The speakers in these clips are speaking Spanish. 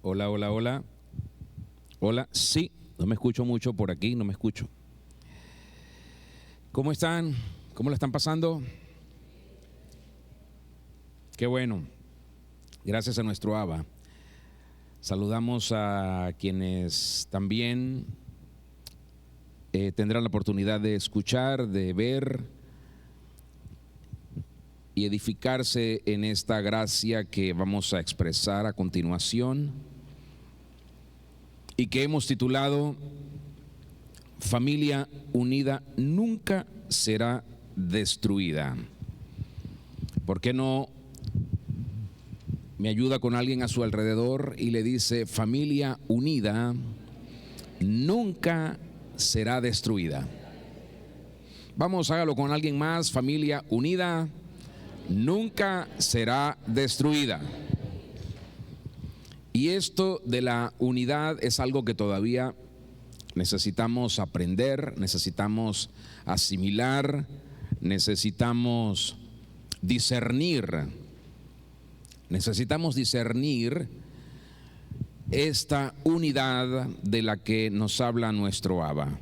Hola, hola, hola. Hola, sí, no me escucho mucho por aquí, no me escucho. ¿Cómo están? ¿Cómo la están pasando? Qué bueno. Gracias a nuestro Abba. Saludamos a quienes también tendrán la oportunidad de escuchar, de ver y edificarse en esta gracia que vamos a expresar a continuación y que hemos titulado Familia unida nunca será destruida. ¿Por qué no me ayuda con alguien a su alrededor y le dice, familia unida nunca será destruida? Vamos, hágalo con alguien más, familia unida nunca será destruida. Y esto de la unidad es algo que todavía necesitamos aprender, necesitamos asimilar, necesitamos discernir. Necesitamos discernir esta unidad de la que nos habla nuestro Abba.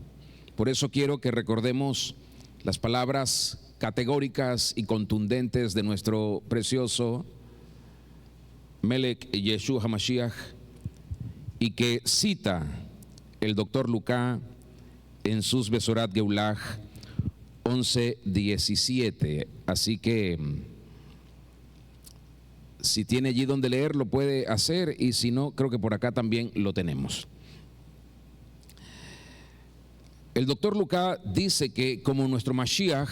Por eso quiero que recordemos las palabras categóricas y contundentes de nuestro precioso Melech Yeshua HaMashiach y que cita el doctor Lucá en sus Besorat Geulah 11:17. Así que si tiene allí donde leer, lo puede hacer, y si no, creo que por acá también lo tenemos. El doctor Lucá dice que como nuestro Mashiach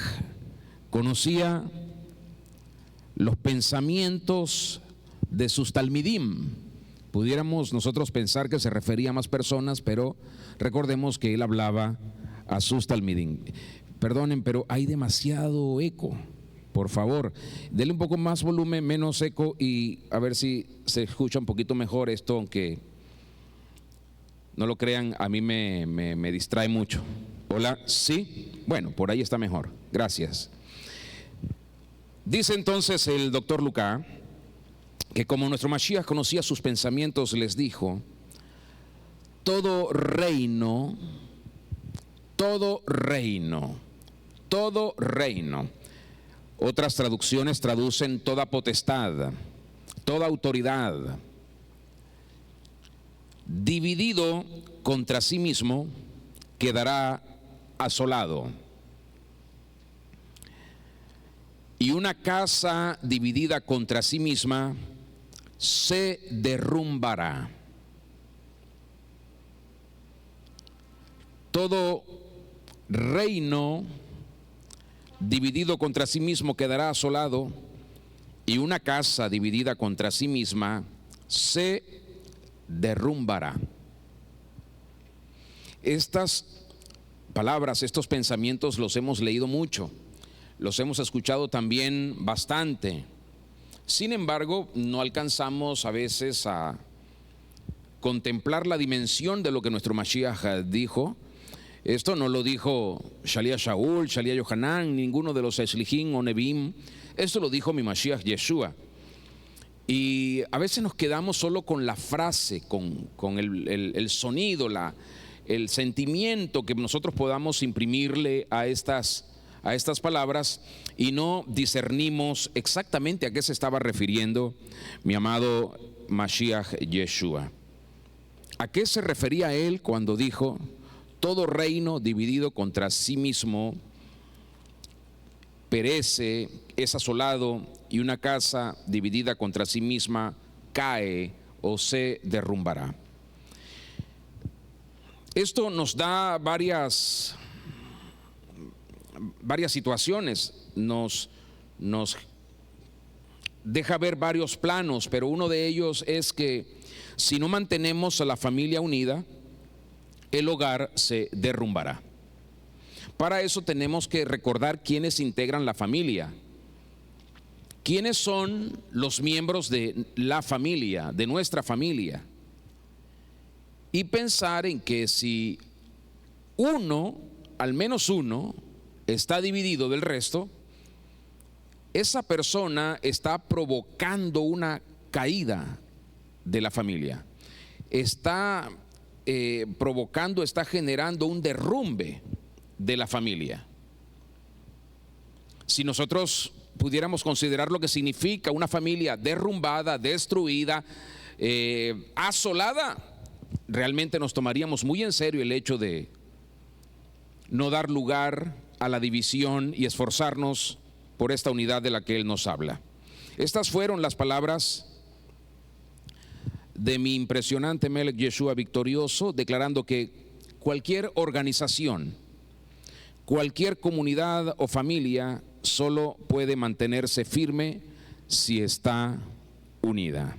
conocía los pensamientos de sus talmidim, pudiéramos nosotros pensar que se refería a más personas, pero recordemos que él hablaba a sus talmidim. Perdonen, pero hay demasiado eco. Por favor, denle un poco más volumen, menos eco, y a ver si se escucha un poquito mejor esto, aunque no lo crean, a mí me distrae mucho. Hola, ¿sí? Bueno, por ahí está mejor. Gracias. Dice entonces el doctor Lucá que como nuestro Mashiach conocía sus pensamientos, les dijo, todo reino, otras traducciones traducen toda potestad, toda autoridad, dividido contra sí mismo, quedará asolado. Y una casa dividida contra sí misma se derrumbará. Todo reino dividido contra sí mismo quedará asolado, y una casa dividida contra sí misma se derrumbará. Estas palabras, estos pensamientos los hemos leído mucho, los hemos escuchado también bastante. Sin embargo, no alcanzamos a veces a contemplar la dimensión de lo que nuestro Mashiach dijo. Esto no lo dijo Shalia Shaul, Shalia Yohanan, ninguno de los Eshlichim o Nebim. Esto lo dijo mi Mashiach Yeshua. Y a veces nos quedamos solo con la frase, con el sonido, el sentimiento que nosotros podamos imprimirle a estas palabras, y no discernimos exactamente a qué se estaba refiriendo mi amado Mashiach Yeshua. ¿A qué se refería él cuando dijo todo reino dividido contra sí mismo perece, es asolado, y una casa dividida contra sí misma cae o se derrumbará? Esto nos da varias situaciones, nos deja ver varios planos, pero uno de ellos es que si no mantenemos a la familia unida, el hogar se derrumbará. Para eso tenemos que recordar quiénes integran la familia, quiénes son los miembros de la familia, de nuestra familia, y pensar en que si uno, al menos uno, está dividido del resto, esa persona está provocando una caída de la familia. está provocando, está generando un derrumbe de la familia. Si nosotros pudiéramos considerar lo que significa una familia derrumbada, destruida, asolada, realmente nos tomaríamos muy en serio el hecho de no dar lugar a la división y esforzarnos por esta unidad de la que Él nos habla. Estas fueron las palabras de mi impresionante Melech Yeshua victorioso, declarando que cualquier organización, cualquier comunidad o familia solo puede mantenerse firme si está unida.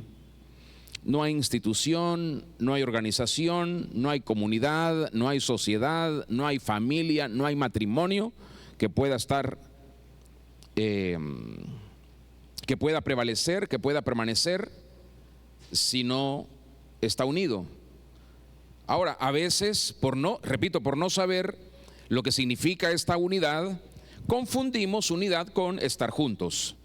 No hay institución, no hay organización, no hay comunidad, no hay sociedad, no hay familia, no hay matrimonio que pueda estar, que pueda prevalecer, que pueda permanecer si no está unido. Ahora, a veces, por no saber lo que significa esta unidad, confundimos unidad con estar juntos.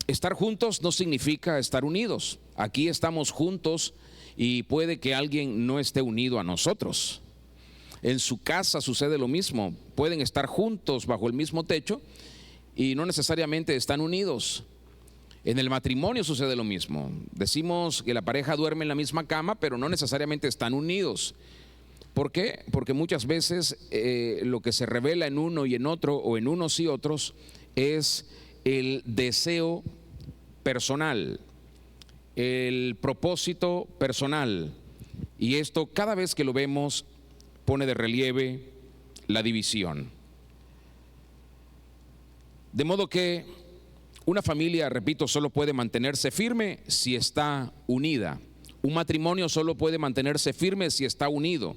Estar juntos no significa estar unidos. Aquí estamos juntos y puede que alguien no esté unido a nosotros. En su casa sucede lo mismo. Pueden estar juntos bajo el mismo techo y no necesariamente están unidos. En el matrimonio sucede lo mismo. Decimos que la pareja duerme en la misma cama, pero no necesariamente están unidos. ¿Por qué? Porque muchas veces lo que se revela en uno y en otro, o en unos y otros, es el deseo personal, el propósito personal. Y esto, cada vez que lo vemos, pone de relieve la división. De modo que una familia, repito, solo puede mantenerse firme si está unida. Un matrimonio solo puede mantenerse firme si está unido.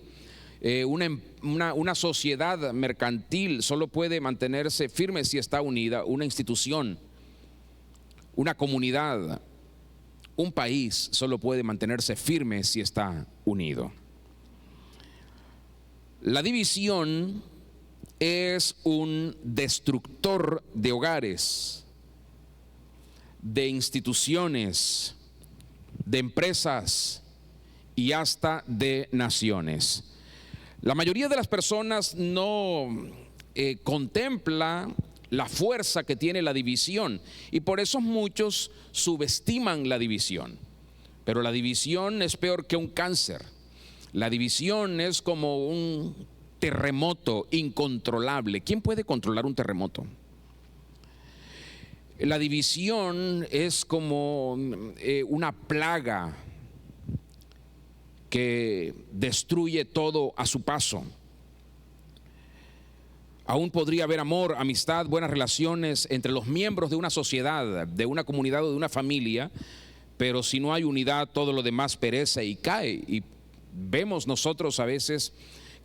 Una sociedad mercantil solo puede mantenerse firme si está unida. Una institución, una comunidad, un país solo puede mantenerse firme si está unido. La división es un destructor de hogares, de instituciones, de empresas y hasta de naciones. La mayoría de las personas no contempla la fuerza que tiene la división y por eso muchos subestiman la división. Pero la división es peor que un cáncer. La división es como un terremoto incontrolable. ¿Quién puede controlar un terremoto? La división es como una plaga que destruye todo a su paso. Aún podría haber amor, amistad, buenas relaciones entre los miembros de una sociedad, de una comunidad o de una familia, pero si no hay unidad, todo lo demás perece y cae. Y vemos nosotros a veces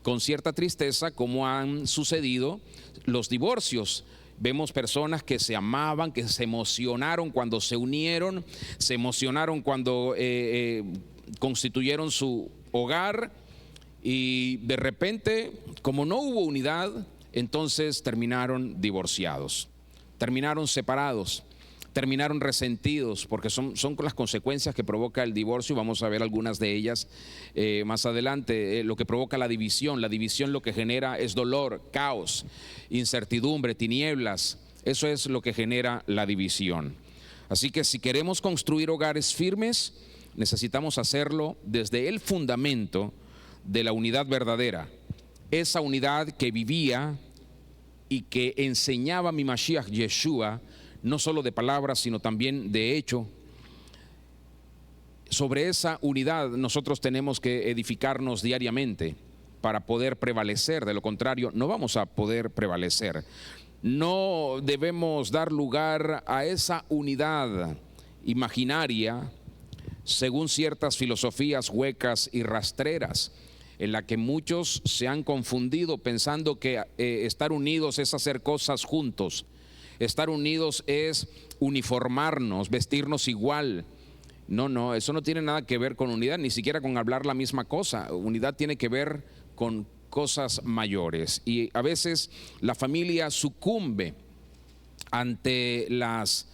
con cierta tristeza cómo han sucedido los divorcios. Vemos personas que se amaban, que se emocionaron cuando se unieron, se emocionaron cuando constituyeron su hogar y de repente, como no hubo unidad, entonces terminaron divorciados, terminaron separados, terminaron resentidos, porque son las consecuencias que provoca el divorcio. Vamos a ver algunas de ellas más adelante. Lo que provoca la división lo que genera es dolor, caos, incertidumbre, tinieblas. Eso es lo que genera la división. Así que si queremos construir hogares firmes, necesitamos hacerlo desde el fundamento de la unidad verdadera, esa unidad que vivía y que enseñaba mi Mashiach Yeshua, no solo de palabras sino también de hecho. Sobre esa unidad nosotros tenemos que edificarnos diariamente para poder prevalecer. De lo contrario, no vamos a poder prevalecer. No debemos dar lugar a esa unidad imaginaria según ciertas filosofías huecas y rastreras, en la que muchos se han confundido pensando que estar unidos es hacer cosas juntos. Estar unidos es uniformarnos, vestirnos igual. No, eso no tiene nada que ver con unidad, ni siquiera con hablar la misma cosa. Unidad tiene que ver con cosas mayores. Y a veces la familia sucumbe ante las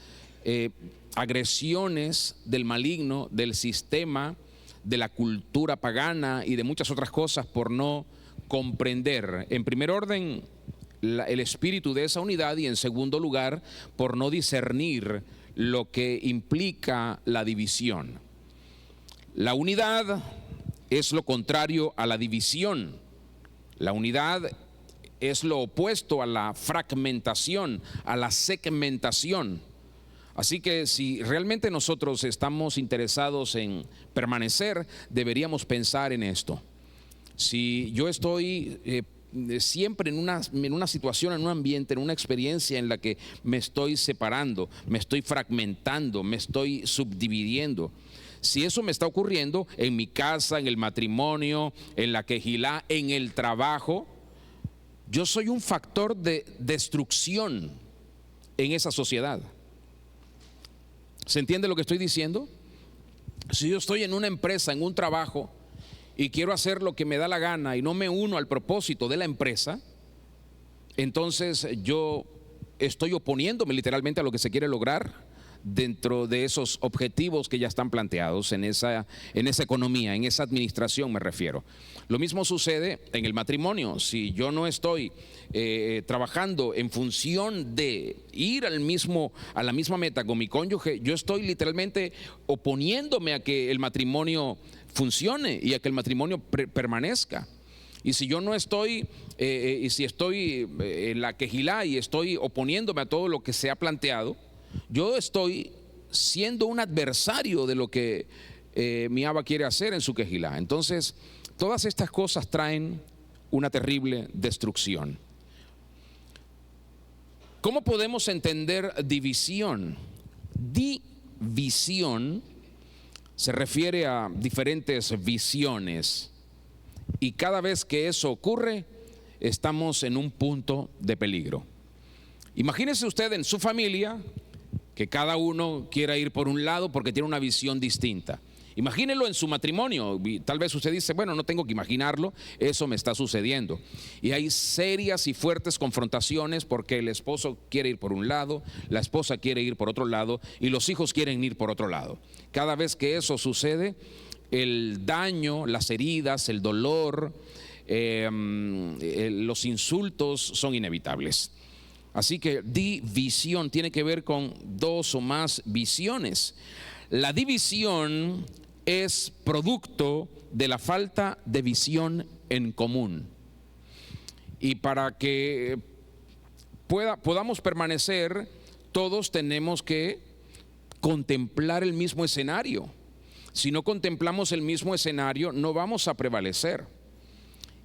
agresiones del maligno, del sistema, de la cultura pagana y de muchas otras cosas por no comprender, en primer orden, el espíritu de esa unidad, y en segundo lugar, por no discernir lo que implica la división. La unidad es lo contrario a la división. La unidad es lo opuesto a la fragmentación, a la segmentación. Así que si realmente nosotros estamos interesados en permanecer, deberíamos pensar en esto. Si yo estoy siempre en una situación, en un ambiente, en una experiencia en la que me estoy separando, me estoy fragmentando, me estoy subdividiendo, si eso me está ocurriendo en mi casa, en el matrimonio, en la quejilá, en el trabajo, yo soy un factor de destrucción en esa sociedad. ¿Se entiende lo que estoy diciendo? Si yo estoy en una empresa, en un trabajo, y quiero hacer lo que me da la gana y no me uno al propósito de la empresa, entonces yo estoy oponiéndome literalmente a lo que se quiere lograr dentro de esos objetivos que ya están planteados en esa economía, en esa administración me refiero. Lo mismo sucede en el matrimonio. Si yo no estoy trabajando en función de ir a la misma meta con mi cónyuge, yo estoy literalmente oponiéndome a que el matrimonio funcione y a que el matrimonio permanezca. Y si yo no estoy, y si estoy en la quejilá y estoy oponiéndome a todo lo que se ha planteado, yo estoy siendo un adversario de lo que mi Abba quiere hacer en su quejilá. Entonces, todas estas cosas traen una terrible destrucción. ¿Cómo podemos entender división? División se refiere a diferentes visiones, y cada vez que eso ocurre, estamos en un punto de peligro. Imagínese usted en su familia que cada uno quiera ir por un lado porque tiene una visión distinta. Imagínelo en su matrimonio. Y tal vez usted dice, bueno, no tengo que imaginarlo, eso me está sucediendo. Y hay serias y fuertes confrontaciones porque el esposo quiere ir por un lado, la esposa quiere ir por otro lado y los hijos quieren ir por otro lado. Cada vez que eso sucede, el daño, las heridas, el dolor, los insultos son inevitables. Así que división tiene que ver con dos o más visiones. La división es producto de la falta de visión en común. Y para que podamos permanecer, todos tenemos que contemplar el mismo escenario. Si no contemplamos el mismo escenario, no vamos a prevalecer.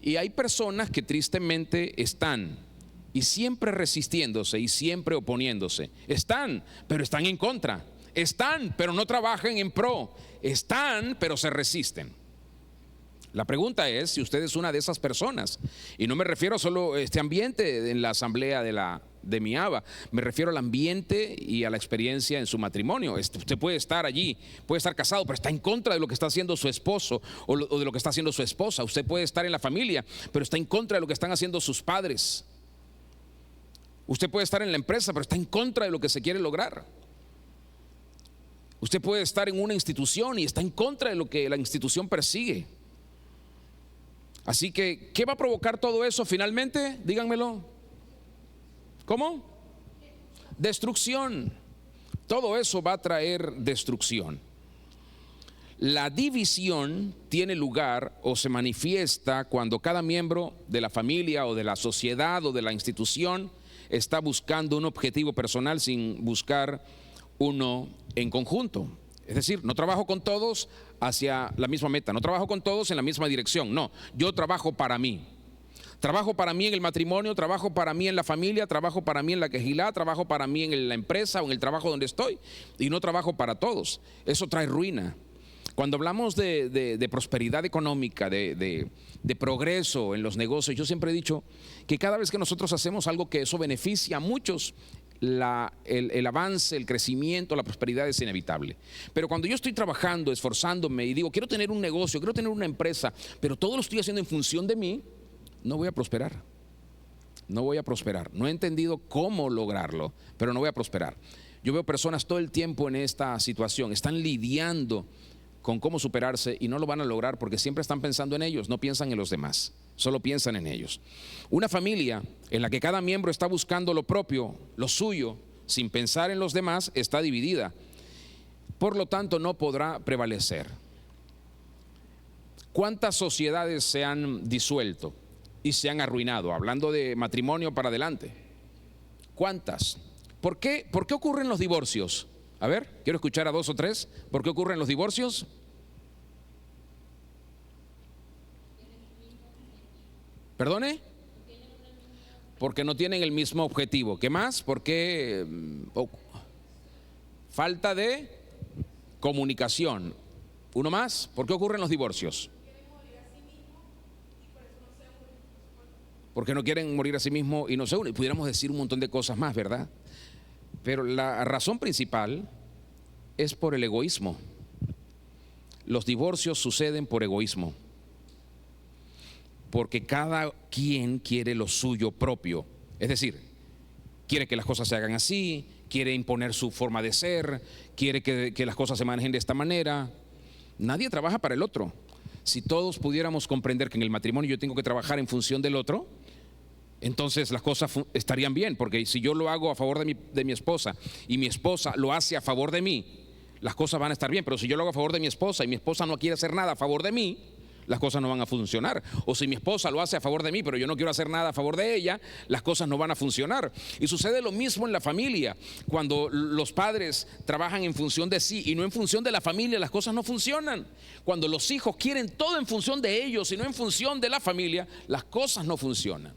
Y hay personas que tristemente están y siempre resistiéndose y siempre oponiéndose. Están, pero están en contra. Están, pero no trabajan en pro. Están, pero se resisten. La pregunta es si usted es una de esas personas. Y no me refiero solo a este ambiente en la asamblea de mi Abba. Me refiero al ambiente y a la experiencia en su matrimonio. Usted puede estar allí, puede estar casado, pero está en contra de lo que está haciendo su esposo o de lo que está haciendo su esposa. Usted puede estar en la familia, pero está en contra de lo que están haciendo sus padres. Usted puede estar en la empresa, pero está en contra de lo que se quiere lograr. Usted puede estar en una institución y está en contra de lo que la institución persigue. Así que, ¿qué va a provocar todo eso finalmente? Díganmelo. ¿Cómo? Destrucción. Todo eso va a traer destrucción. La división tiene lugar o se manifiesta cuando cada miembro de la familia o de la sociedad o de la institución está buscando un objetivo personal sin buscar uno en conjunto. Es decir, no trabajo con todos hacia la misma meta, no trabajo con todos en la misma dirección, no, yo trabajo para mí. Trabajo para mí en el matrimonio, trabajo para mí en la familia, trabajo para mí en la quejilá, trabajo para mí en la empresa o en el trabajo donde estoy, y no trabajo para todos. Eso trae ruina. Cuando hablamos de prosperidad económica, de progreso en los negocios, yo siempre he dicho que cada vez que nosotros hacemos algo que eso beneficia a muchos, el avance, el crecimiento, la prosperidad es inevitable. Pero cuando yo estoy trabajando, esforzándome y digo, quiero tener un negocio, quiero tener una empresa, pero todo lo estoy haciendo en función de mí, no voy a prosperar. No voy a prosperar. No he entendido cómo lograrlo, pero no voy a prosperar. Yo veo personas todo el tiempo en esta situación, están lidiando con cómo superarse y no lo van a lograr porque siempre están pensando en ellos, no piensan en los demás, solo piensan en ellos. Una familia en la que cada miembro está buscando lo propio, lo suyo, sin pensar en los demás, está dividida. Por lo tanto, no podrá prevalecer. ¿Cuántas sociedades se han disuelto y se han arruinado? Hablando de matrimonio para adelante. ¿Cuántas? ¿Por qué ocurren los divorcios? A ver, quiero escuchar a 2 o 3. ¿Por qué ocurren los divorcios? ¿Perdone? Porque no tienen el mismo objetivo. ¿Qué más? Porque falta de comunicación. ¿Uno más? ¿Por qué ocurren los divorcios? Porque no quieren morir a sí mismos y no se unen. Pudiéramos decir un montón de cosas más, ¿verdad? Pero la razón principal es por el egoísmo. Los divorcios suceden por egoísmo. Porque cada quien quiere lo suyo propio. Es decir, quiere que las cosas se hagan así, quiere imponer su forma de ser, quiere que las cosas se manejen de esta manera. Nadie trabaja para el otro. Si todos pudiéramos comprender que en el matrimonio yo tengo que trabajar en función del otro, entonces las cosas estarían bien. Porque si yo lo hago a favor de mi esposa y mi esposa lo hace a favor de mí, las cosas van a estar bien. Pero si yo lo hago a favor de mi esposa y mi esposa no quiere hacer nada a favor de mí, las cosas no van a funcionar. O si mi esposa lo hace a favor de mí, pero yo no quiero hacer nada a favor de ella, las cosas no van a funcionar. Y sucede lo mismo en la familia. Cuando los padres trabajan en función de sí y no en función de la familia, las cosas no funcionan. Cuando los hijos quieren todo en función de ellos y no en función de la familia, las cosas no funcionan.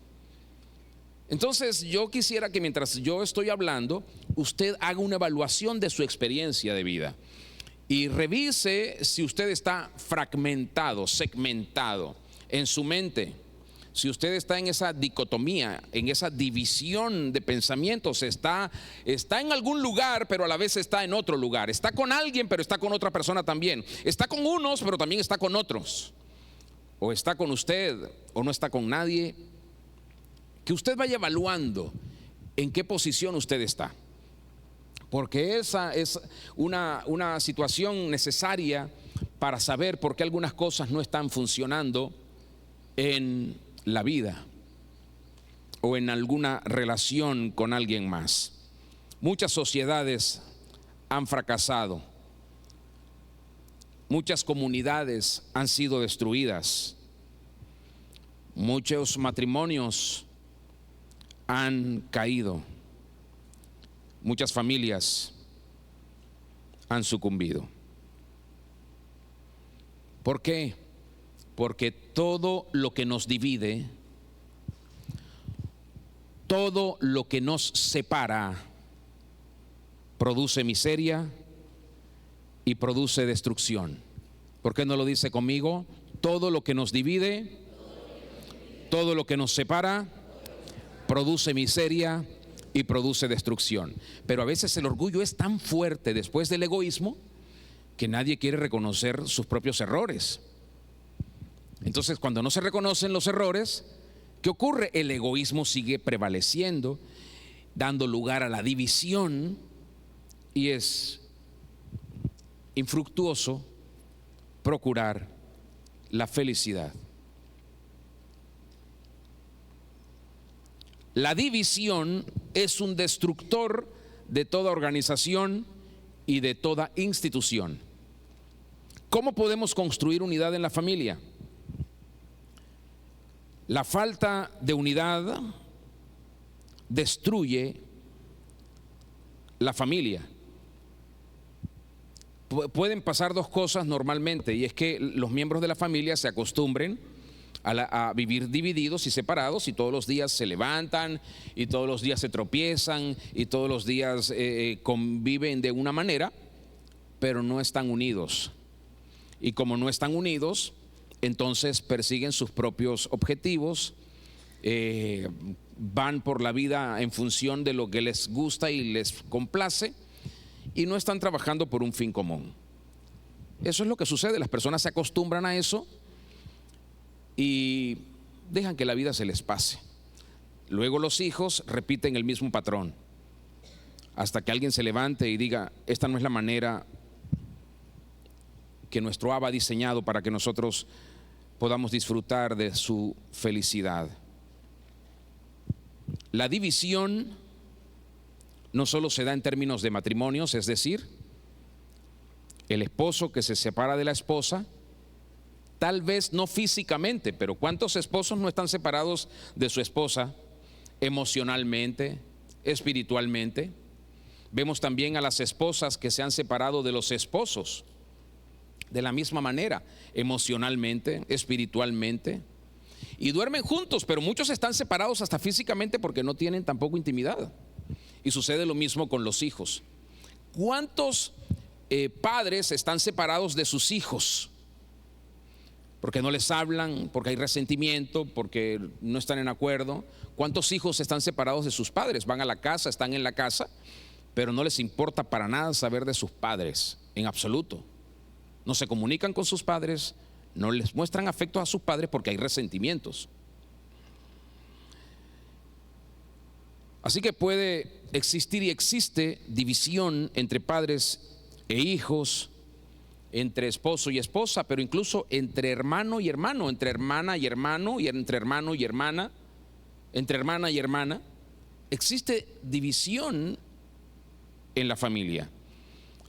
Entonces yo quisiera que mientras yo estoy hablando, usted haga una evaluación de su experiencia de vida y revise si usted está fragmentado, segmentado en su mente. Si usted está en esa dicotomía, en esa división de pensamientos, está en algún lugar, pero a la vez está en otro lugar. Está con alguien, pero está con otra persona también. Está con unos, pero también está con otros. O está con usted, o no está con nadie. Que usted vaya evaluando en qué posición usted está. Porque esa es una situación necesaria para saber por qué algunas cosas no están funcionando en la vida o en alguna relación con alguien más. Muchas sociedades han fracasado. Muchas comunidades han sido destruidas. Muchos matrimonios han caído. Muchas familias han sucumbido. ¿Por qué? Porque todo lo que nos divide, todo lo que nos separa, produce miseria y produce destrucción. ¿Por qué no lo dice conmigo? Todo lo que nos divide, todo lo que nos separa, produce miseria y produce destrucción. Pero a veces el orgullo es tan fuerte después del egoísmo que nadie quiere reconocer sus propios errores. Entonces, cuando no se reconocen los errores, ¿qué ocurre? El egoísmo sigue prevaleciendo, dando lugar a la división, y es infructuoso procurar la felicidad. La división es un destructor de toda organización y de toda institución. ¿Cómo podemos construir unidad en la familia? La falta de unidad destruye la familia. Pueden pasar dos cosas normalmente, y es que los miembros de la familia se acostumbren a vivir divididos y separados, y todos los días se levantan y todos los días se tropiezan y todos los días conviven de una manera, pero no están unidos. Y como no están unidos, entonces persiguen sus propios objetivos, van por la vida en función de lo que les gusta y les complace, y no están trabajando por un fin común. Eso es lo que sucede. Las personas se acostumbran a eso y dejan que la vida se les pase. Luego los hijos repiten el mismo patrón hasta que alguien se levante y diga: esta no es la manera que nuestro Abba ha diseñado para que nosotros podamos disfrutar de su felicidad. La división no solo se da en términos de matrimonios, es decir, el esposo que se separa de la esposa, tal vez no físicamente, pero ¿cuántos esposos no están separados de su esposa emocionalmente, espiritualmente? Vemos también a las esposas que se han separado de los esposos de la misma manera, emocionalmente, espiritualmente, y duermen juntos, pero muchos están separados hasta físicamente porque no tienen tampoco intimidad. Y sucede lo mismo con los hijos. ¿Cuántos padres están separados de sus hijos? Porque no les hablan, porque hay resentimiento, porque no están en acuerdo. ¿Cuántos hijos están separados de sus padres? Van a la casa, están en la casa, pero no les importa para nada saber de sus padres, en absoluto. No se comunican con sus padres, no les muestran afecto a sus padres porque hay resentimientos. Así que puede existir y existe división entre padres e hijos, entre esposo y esposa, pero incluso entre hermano y hermano, entre hermana y hermano, y entre hermano y hermana, entre hermana y hermana. Existe división en la familia.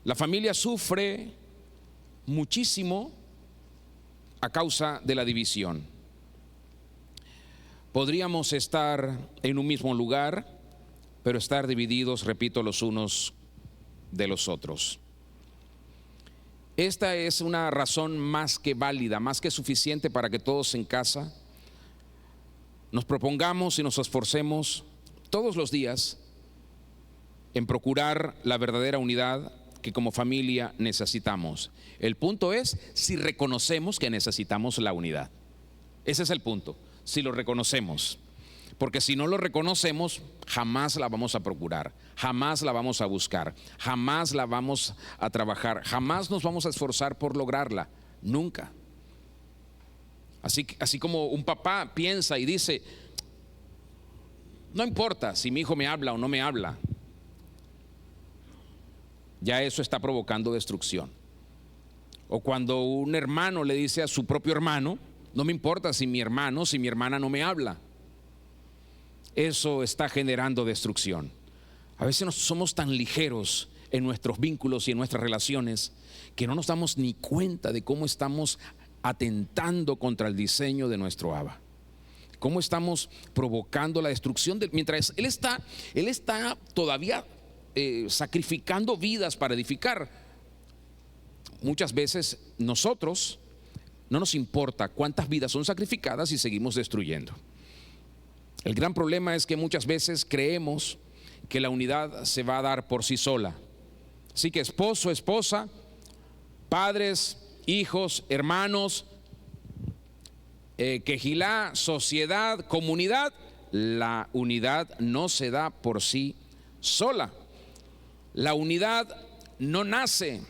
La familia sufre muchísimo a causa de la división. Podríamos estar en un mismo lugar, pero estar divididos, repito, los unos de los otros. Esta es una razón más que válida, más que suficiente para que todos en casa nos propongamos y nos esforcemos todos los días en procurar la verdadera unidad que como familia necesitamos. El punto es si reconocemos que necesitamos la unidad. Ese es el punto, si lo reconocemos. Porque si no lo reconocemos, jamás la vamos a procurar, jamás la vamos a buscar, jamás la vamos a trabajar, jamás nos vamos a esforzar por lograrla, nunca. Así como un papá piensa y dice, no importa si mi hijo me habla o no me habla, ya eso está provocando destrucción. O cuando un hermano le dice a su propio hermano, no me importa si mi hermano, si mi hermana no me habla, eso está generando destrucción. A veces somos tan ligeros en nuestros vínculos y en nuestras relaciones que no nos damos ni cuenta de cómo estamos atentando contra el diseño de nuestro Abba, cómo estamos provocando la destrucción mientras Él está todavía sacrificando vidas para edificar. Muchas veces nosotros no nos importa cuántas vidas son sacrificadas y seguimos destruyendo. El gran problema es que muchas veces creemos que la unidad se va a dar por sí sola. Así que esposo, esposa, padres, hijos, hermanos, quejilá, sociedad, comunidad, la unidad no se da por sí sola. La unidad no nace,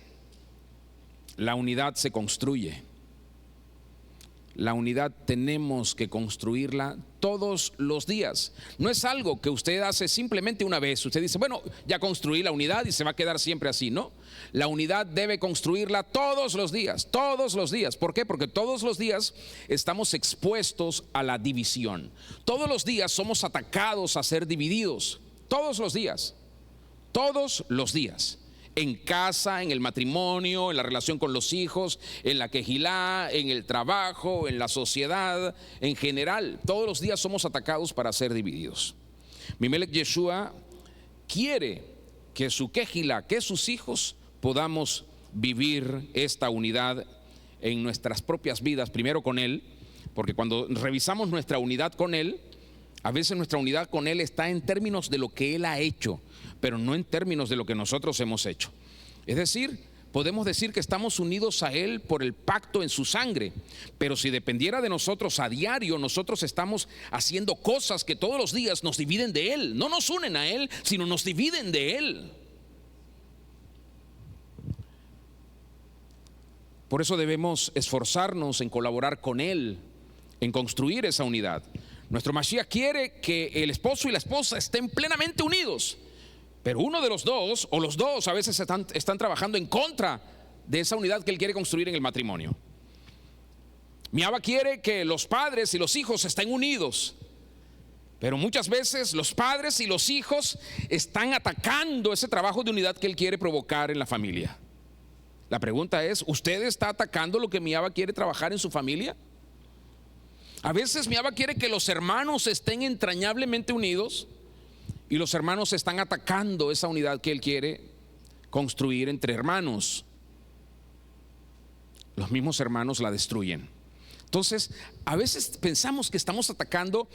la unidad se construye. La unidad tenemos que construirla todos los días. No es algo que usted hace simplemente una vez. Usted dice, bueno, ya construí la unidad y se va a quedar siempre así. No, la unidad debe construirla todos los días, todos los días. ¿Por qué? Porque todos los días estamos expuestos a la división. Todos los días somos atacados a ser divididos. Todos los días. Todos los días. En casa, en el matrimonio, en la relación con los hijos, en la quejilá, en el trabajo, en la sociedad, en general. Todos los días somos atacados para ser divididos. Mimelech Yeshua quiere que su quejilá, que sus hijos podamos vivir esta unidad en nuestras propias vidas, primero con Él, porque cuando revisamos nuestra unidad con Él, a veces nuestra unidad con Él está en términos de lo que Él ha hecho, pero no en términos de lo que nosotros hemos hecho. Es decir, podemos decir que estamos unidos a Él por el pacto en su sangre, pero si dependiera de nosotros a diario, nosotros estamos haciendo cosas que todos los días nos dividen de Él. No nos unen a Él, sino nos dividen de Él. Por eso debemos esforzarnos en colaborar con Él, en construir esa unidad. Nuestro Mashiach quiere que el esposo y la esposa estén plenamente unidos, pero uno de los dos, o los dos a veces están trabajando en contra de esa unidad que Él quiere construir en el matrimonio. Mi Abba quiere que los padres y los hijos estén unidos, pero muchas veces los padres y los hijos están atacando ese trabajo de unidad que Él quiere provocar en la familia. La pregunta es, ¿usted está atacando lo que mi Abba quiere trabajar en su familia? A veces mi Abba quiere que los hermanos estén entrañablemente unidos y los hermanos están atacando esa unidad que Él quiere construir entre hermanos. Los mismos hermanos la destruyen. Entonces, a veces pensamos que estamos atacando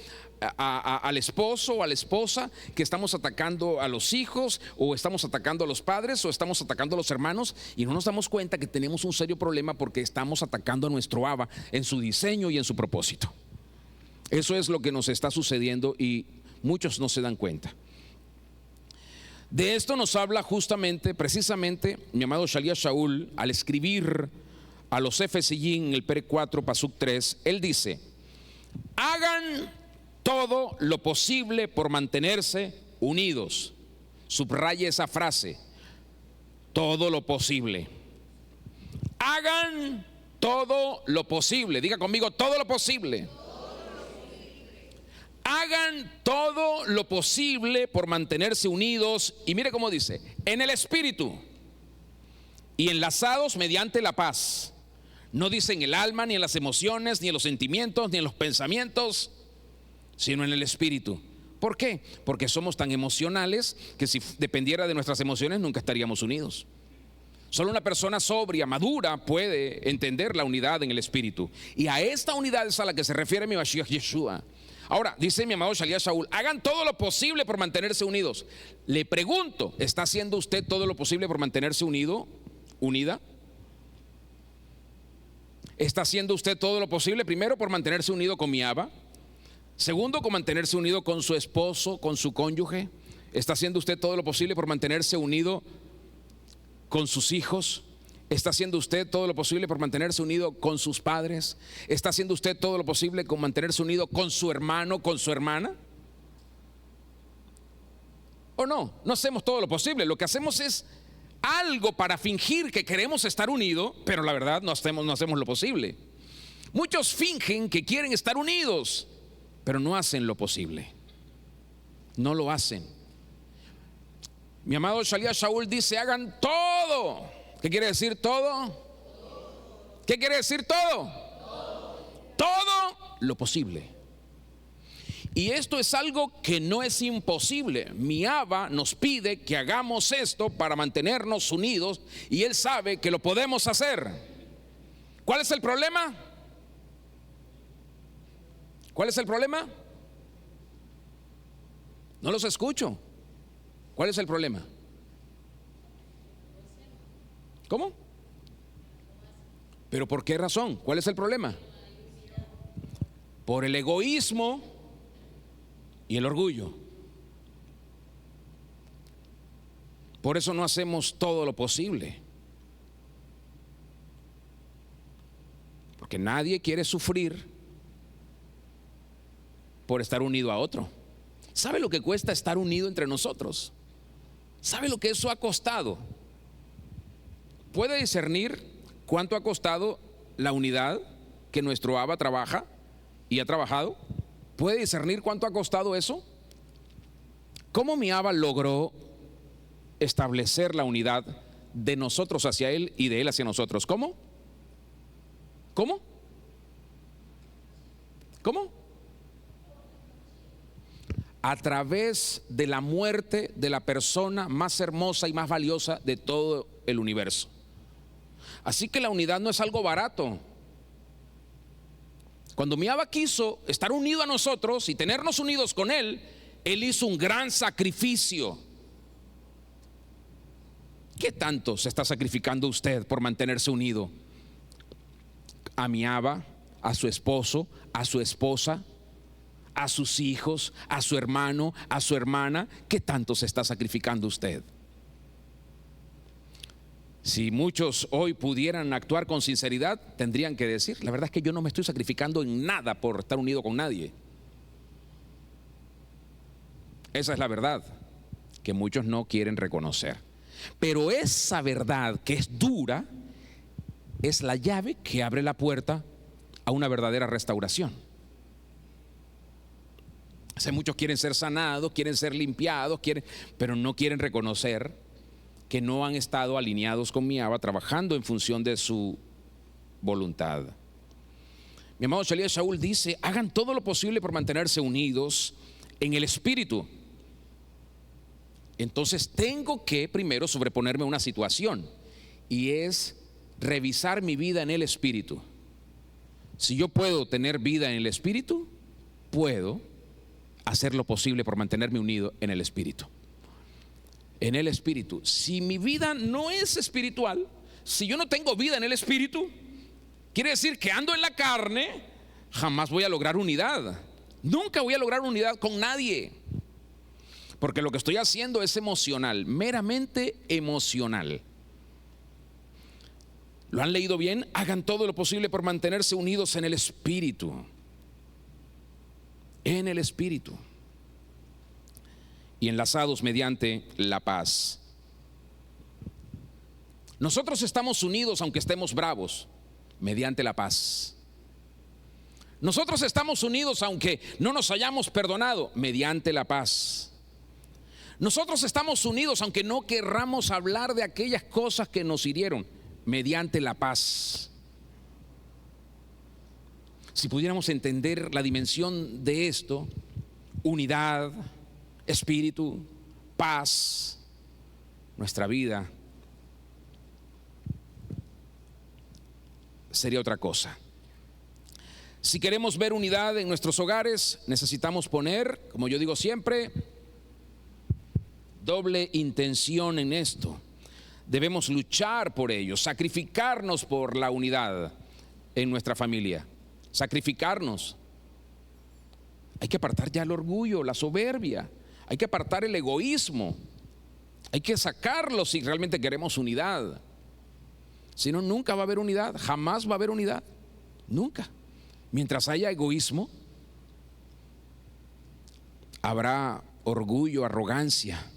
al esposo o a la esposa, que estamos atacando a los hijos, o estamos atacando a los padres, o estamos atacando a los hermanos, y no nos damos cuenta que tenemos un serio problema porque estamos atacando a nuestro Abba en su diseño y en su propósito. Eso es lo que nos está sucediendo y muchos no se dan cuenta. De esto nos habla precisamente, mi amado Shalia Shaul, al escribir a los Efesiyín en el Pere 4, Pasuk 3, él dice: hagan todo lo posible por mantenerse unidos. Subraya esa frase, todo lo posible. Hagan todo lo posible. Diga conmigo, todo lo posible. Hagan todo lo posible por mantenerse unidos. Y mire cómo dice: en el espíritu y enlazados mediante la paz. No dice en el alma, ni en las emociones, ni en los sentimientos, ni en los pensamientos, sino en el espíritu. ¿Por qué? Porque somos tan emocionales que si dependiera de nuestras emociones nunca estaríamos unidos. Solo una persona sobria, madura, puede entender la unidad en el espíritu. Y a esta unidad es a la que se refiere mi Mashiach Yeshua. Ahora, dice mi amado Shalia Shaul, hagan todo lo posible por mantenerse unidos. Le pregunto, ¿está haciendo usted todo lo posible por mantenerse unido, unida? ¿Está haciendo usted todo lo posible? Primero, por mantenerse unido con mi Abba. Segundo, con mantenerse unido con su esposo, con su cónyuge. ¿Está haciendo usted todo lo posible por mantenerse unido con sus hijos? ¿Está haciendo usted todo lo posible por mantenerse unido con sus padres? ¿Está haciendo usted todo lo posible por mantenerse unido con su hermano, con su hermana? ¿O no? No hacemos todo lo posible. Lo que hacemos es algo para fingir que queremos estar unidos, pero la verdad no hacemos lo posible. Muchos fingen que quieren estar unidos, pero no hacen lo posible. No lo hacen. Mi amado Shalia Shaul dice: hagan todo. ¿Qué quiere decir todo? ¿Qué quiere decir todo? Todo lo posible. Y esto es algo que no es imposible. Mi Abba nos pide que hagamos esto para mantenernos unidos y Él sabe que lo podemos hacer. ¿Cuál es el problema? ¿Cuál es el problema? No los escucho. ¿Cuál es el problema? ¿Cómo? ¿Pero por qué razón? ¿Cuál es el problema? Por el egoísmo y el orgullo. Por eso no hacemos todo lo posible. Porque nadie quiere sufrir por estar unido a otro. ¿Sabe lo que cuesta estar unido entre nosotros? ¿Sabe lo que eso ha costado? ¿Puede discernir cuánto ha costado la unidad que nuestro Abba trabaja y ha trabajado? ¿Puede discernir cuánto ha costado eso? ¿Cómo mi Abba logró establecer la unidad de nosotros hacia Él y de Él hacia nosotros? ¿Cómo? ¿Cómo? ¿Cómo? A través de la muerte de la persona más hermosa y más valiosa de todo el universo. Así que la unidad no es algo barato. Cuando mi Abba quiso estar unido a nosotros y tenernos unidos con Él, Él hizo un gran sacrificio. ¿Qué tanto se está sacrificando usted por mantenerse unido a mi Abba, a su esposo, a su esposa, a sus hijos, a su hermano, a su hermana? ¿Qué tanto se está sacrificando usted? Si muchos hoy pudieran actuar con sinceridad, tendrían que decir: la verdad es que yo no me estoy sacrificando en nada por estar unido con nadie. Esa es la verdad que muchos no quieren reconocer. Pero esa verdad que es dura es la llave que abre la puerta a una verdadera restauración. Muchos quieren ser sanados, quieren ser limpiados, pero no quieren reconocer que no han estado alineados con mi Abba, trabajando en función de su voluntad. Mi amado Shalía Shaul dice: hagan todo lo posible por mantenerse unidos en el Espíritu. Entonces tengo que primero sobreponerme a una situación, y es revisar mi vida en el Espíritu. Si yo puedo tener vida en el Espíritu, puedo hacer lo posible por mantenerme unido en el Espíritu. En el Espíritu. Si mi vida no es espiritual, si yo no tengo vida en el Espíritu, quiere decir que ando en la carne, jamás voy a lograr unidad. Nunca voy a lograr unidad con nadie, porque lo que estoy haciendo es emocional, meramente emocional. ¿Lo han leído bien? Hagan todo lo posible por mantenerse unidos en el Espíritu. En el Espíritu. Y enlazados mediante la paz. Nosotros estamos unidos aunque estemos bravos, mediante la paz. Nosotros estamos unidos aunque no nos hayamos perdonado, mediante la paz. Nosotros estamos unidos aunque no querramos hablar de aquellas cosas que nos hirieron, mediante la paz. Si pudiéramos entender la dimensión de esto: unidad, espíritu, paz, nuestra vida sería otra cosa. Si queremos ver unidad en nuestros hogares, necesitamos poner, como yo digo siempre, doble intención en esto. Debemos luchar por ello, sacrificarnos por la unidad en nuestra familia. Sacrificarnos. Hay que apartar ya el orgullo, la soberbia. Hay que apartar el egoísmo. Hay que sacarlo si realmente queremos unidad. Si no, nunca va a haber unidad. Jamás va a haber unidad. Nunca. Mientras haya egoísmo, habrá orgullo, arrogancia,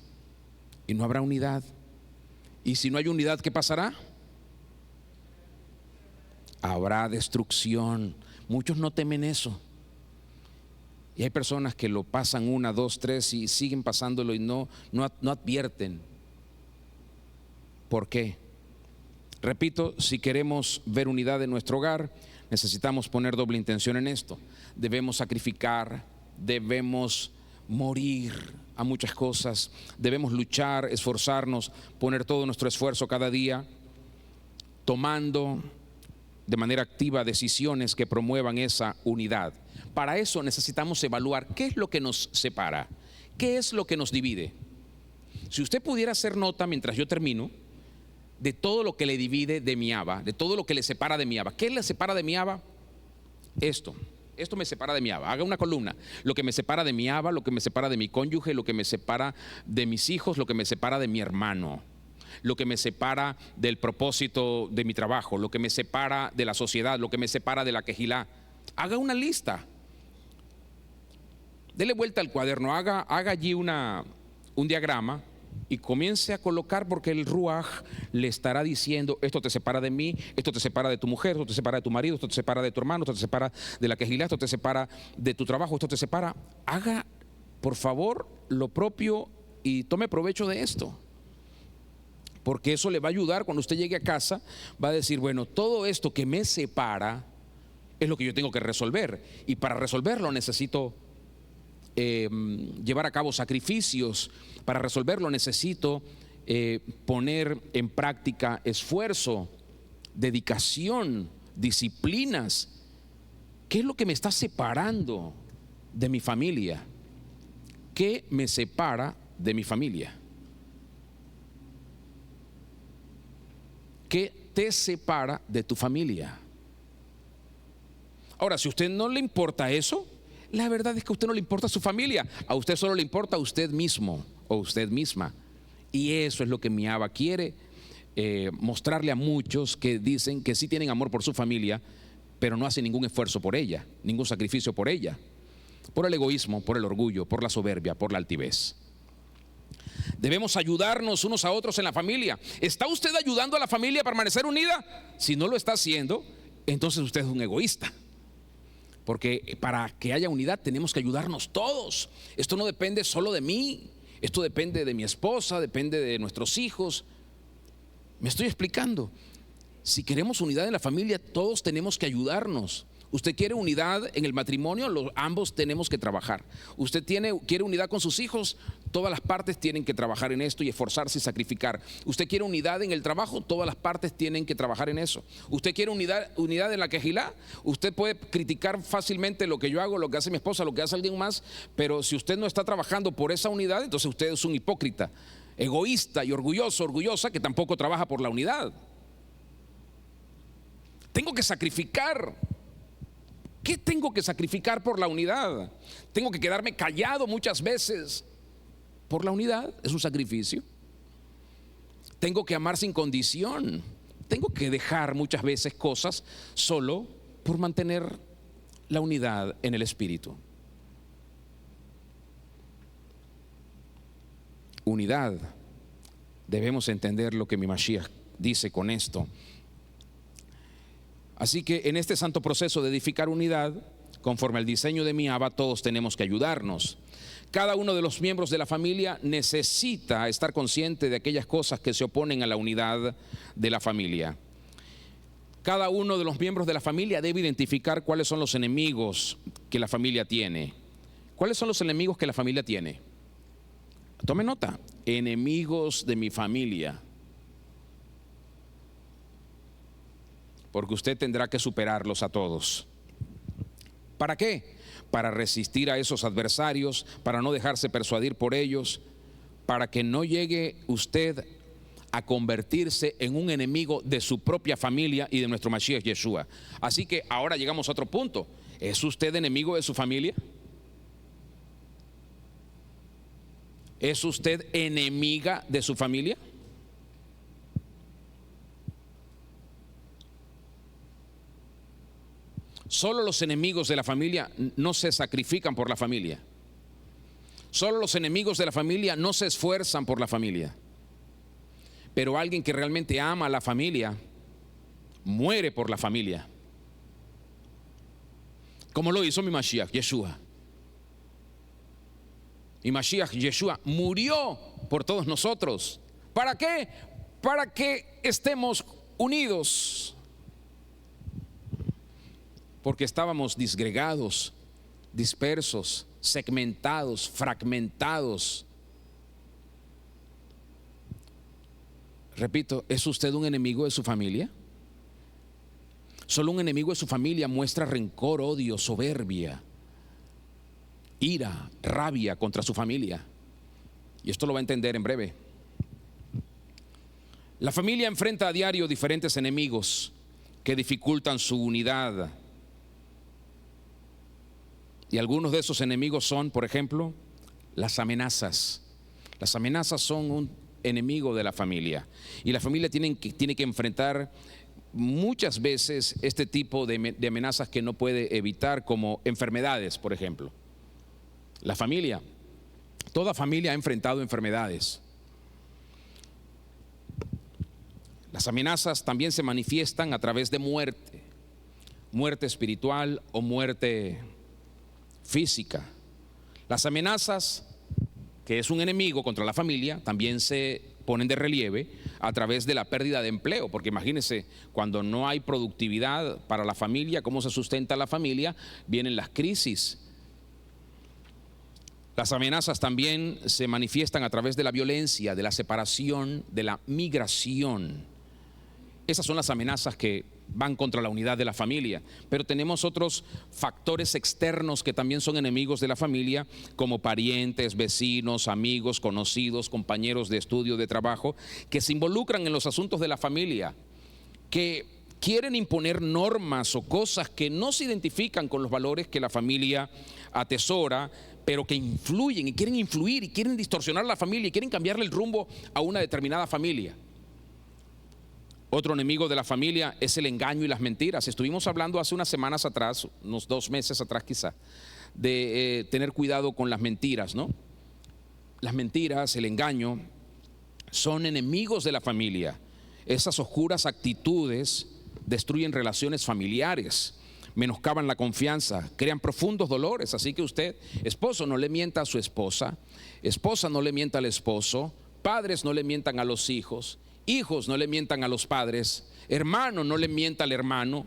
y no habrá unidad. Y si no hay unidad, ¿qué pasará? Habrá destrucción. Muchos no temen eso. Y hay personas que lo pasan 1, 2, 3 y siguen pasándolo y no advierten. ¿Por qué? Repito, si queremos ver unidad en nuestro hogar, necesitamos poner doble intención en esto. Debemos sacrificar, debemos morir a muchas cosas, debemos luchar, esforzarnos, poner todo nuestro esfuerzo cada día, tomando de manera activa decisiones que promuevan esa unidad. Para eso necesitamos evaluar qué es lo que nos separa, qué es lo que nos divide. Si usted pudiera hacer nota mientras yo termino de todo lo que le divide de mi Abba, de todo lo que le separa de mi Abba. ¿Qué le separa de mi Abba? Esto me separa de mi Abba. Haga una columna: lo que me separa de mi Abba, lo que me separa de mi cónyuge, lo que me separa de mis hijos, lo que me separa de mi hermano, lo que me separa del propósito de mi trabajo, lo que me separa de la sociedad, lo que me separa de la quejilá. Haga una lista. Dele vuelta al cuaderno, haga allí un diagrama y comience a colocar, porque el Ruaj le estará diciendo: esto te separa de mí, esto te separa de tu mujer, esto te separa de tu marido, esto te separa de tu hermano, esto te separa de la quejilá, esto te separa de tu trabajo, esto te separa. Haga, por favor, lo propio y tome provecho de esto, porque eso le va a ayudar cuando usted llegue a casa. Va a decir: bueno, todo esto que me separa es lo que yo tengo que resolver, y para resolverlo necesito llevar a cabo sacrificios. Para resolverlo necesito poner en práctica esfuerzo, dedicación, disciplinas. ¿Qué es lo que me está separando de mi familia? ¿Qué me separa de mi familia? ¿Qué te separa de tu familia? Ahora, si a usted no le importa eso, la verdad es que a usted no le importa su familia. A usted solo le importa a usted mismo o usted misma. Y eso es lo que mi Abba quiere mostrarle a muchos que dicen que sí tienen amor por su familia, pero no hacen ningún esfuerzo por ella, ningún sacrificio por ella, por el egoísmo, por el orgullo, por la soberbia, por la altivez. Debemos ayudarnos unos a otros en la familia. ¿Está usted ayudando a la familia a permanecer unida? Si no lo está haciendo, entonces usted es un egoísta. Porque para que haya unidad tenemos que ayudarnos todos. Esto no depende solo de mí. Esto depende de mi esposa, depende de nuestros hijos. Me estoy explicando. Si queremos unidad en la familia, todos tenemos que ayudarnos. Usted quiere unidad en el matrimonio, ambos tenemos que trabajar. Usted quiere unidad con sus hijos, todas las partes tienen que trabajar en esto y esforzarse y sacrificar. Usted quiere unidad en el trabajo, todas las partes tienen que trabajar en eso. Usted quiere unidad en la quejilá. Usted puede criticar fácilmente lo que yo hago, lo que hace mi esposa, lo que hace alguien más, pero si usted no está trabajando por esa unidad, entonces usted es un hipócrita, egoísta y orgullosa que tampoco trabaja por la unidad. Tengo que sacrificar. ¿Qué tengo que sacrificar por la unidad? Tengo que quedarme callado muchas veces por la unidad. Es un sacrificio. Tengo que amar sin condición. Tengo que dejar muchas veces cosas solo por mantener la unidad en el espíritu. Unidad. Debemos entender lo que mi Mashiach dice con esto. Así que en este santo proceso de edificar unidad, conforme al diseño de mi Abba, todos tenemos que ayudarnos. Cada uno de los miembros de la familia necesita estar consciente de aquellas cosas que se oponen a la unidad de la familia. Cada uno de los miembros de la familia debe identificar cuáles son los enemigos que la familia tiene. ¿Cuáles son los enemigos que la familia tiene? Tome nota, enemigos de mi familia. Porque usted tendrá que superarlos a todos. ¿Para qué? Para resistir a esos adversarios, para no dejarse persuadir por ellos, para que no llegue usted a convertirse en un enemigo de su propia familia y de nuestro Mashiach Yeshua. Así que ahora llegamos a otro punto. ¿Es usted enemigo de su familia? ¿Es usted enemiga de su familia? Solo los enemigos de la familia no se sacrifican por la familia. Solo los enemigos de la familia no se esfuerzan por la familia. Pero alguien que realmente ama a la familia muere por la familia. Como lo hizo mi Mashiach Yeshua. Y Mashiach Yeshua murió por todos nosotros. ¿Para qué? Para que estemos unidos. Porque estábamos disgregados, dispersos, segmentados, fragmentados. Repito, ¿es usted un enemigo de su familia? Solo un enemigo de su familia muestra rencor, odio, soberbia, ira, rabia contra su familia. Y esto lo va a entender en breve. La familia enfrenta a diario diferentes enemigos que dificultan su unidad. Y algunos de esos enemigos son, por ejemplo, las amenazas. Las amenazas son un enemigo de la familia. Y la familia tiene que enfrentar muchas veces este tipo de amenazas que no puede evitar, como enfermedades, por ejemplo. La familia, toda familia ha enfrentado enfermedades. Las amenazas también se manifiestan a través de muerte, muerte espiritual o muerte física. Las amenazas, que es un enemigo contra la familia, también se ponen de relieve a través de la pérdida de empleo, porque imagínense, cuando no hay productividad para la familia, ¿cómo se sustenta la familia? Vienen las crisis. Las amenazas también se manifiestan a través de la violencia, de la separación, de la migración. Esas son las amenazas que van contra la unidad de la familia. Pero tenemos otros factores externos que también son enemigos de la familia, como parientes, vecinos, amigos, conocidos, compañeros de estudio, de trabajo, que se involucran en los asuntos de la familia, que quieren imponer normas o cosas que no se identifican con los valores que la familia atesora, pero que influyen y quieren influir y quieren distorsionar la familia y quieren cambiarle el rumbo a una determinada familia. Otro enemigo de la familia es el engaño y las mentiras. Estuvimos hablando hace unas semanas atrás, unos 2 meses atrás quizá, de tener cuidado con las mentiras, ¿no? las mentiras, el engaño, son enemigos de la familia. Esas oscuras actitudes destruyen relaciones familiares, menoscaban la confianza, crean profundos dolores. Así que usted, esposo, no le mienta a su esposa, esposa, no le mienta al esposo, padres, no le mientan a los hijos, hijos, no le mientan a los padres, hermano, no le mienta al hermano,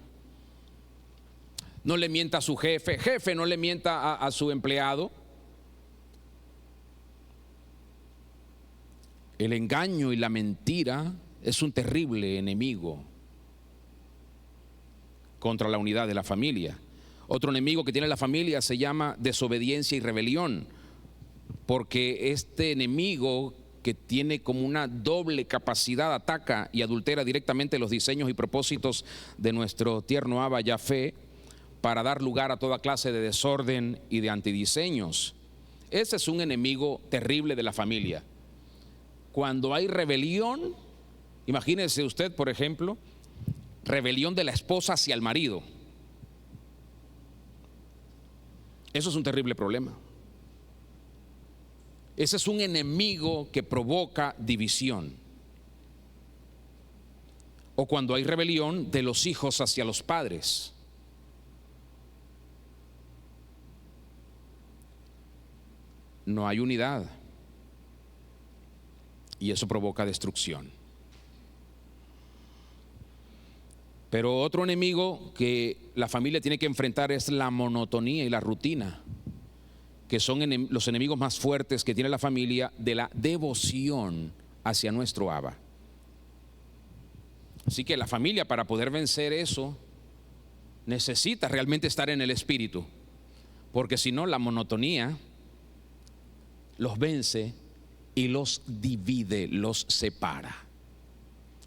no le mienta a su jefe, jefe, no le mienta a su empleado. El engaño y la mentira es un terrible enemigo contra la unidad de la familia. Otro enemigo que tiene la familia se llama desobediencia y rebelión, porque este enemigo, que tiene como una doble capacidad, ataca y adultera directamente los diseños y propósitos de nuestro tierno Abba Yahvé para dar lugar a toda clase de desorden y de antidiseños. Ese es un enemigo terrible de la familia. Cuando hay rebelión, imagínese usted, por ejemplo, rebelión de la esposa hacia el marido. Eso es un terrible problema. Ese es un enemigo que provoca división. O cuando hay rebelión de los hijos hacia los padres. No hay unidad. Y eso provoca destrucción. Pero otro enemigo que la familia tiene que enfrentar es la monotonía y la rutina, que son los enemigos más fuertes que tiene la familia de la devoción hacia nuestro Abba. Así que la familia, para poder vencer eso, necesita realmente estar en el espíritu, porque si no, la monotonía los vence y los divide, los separa.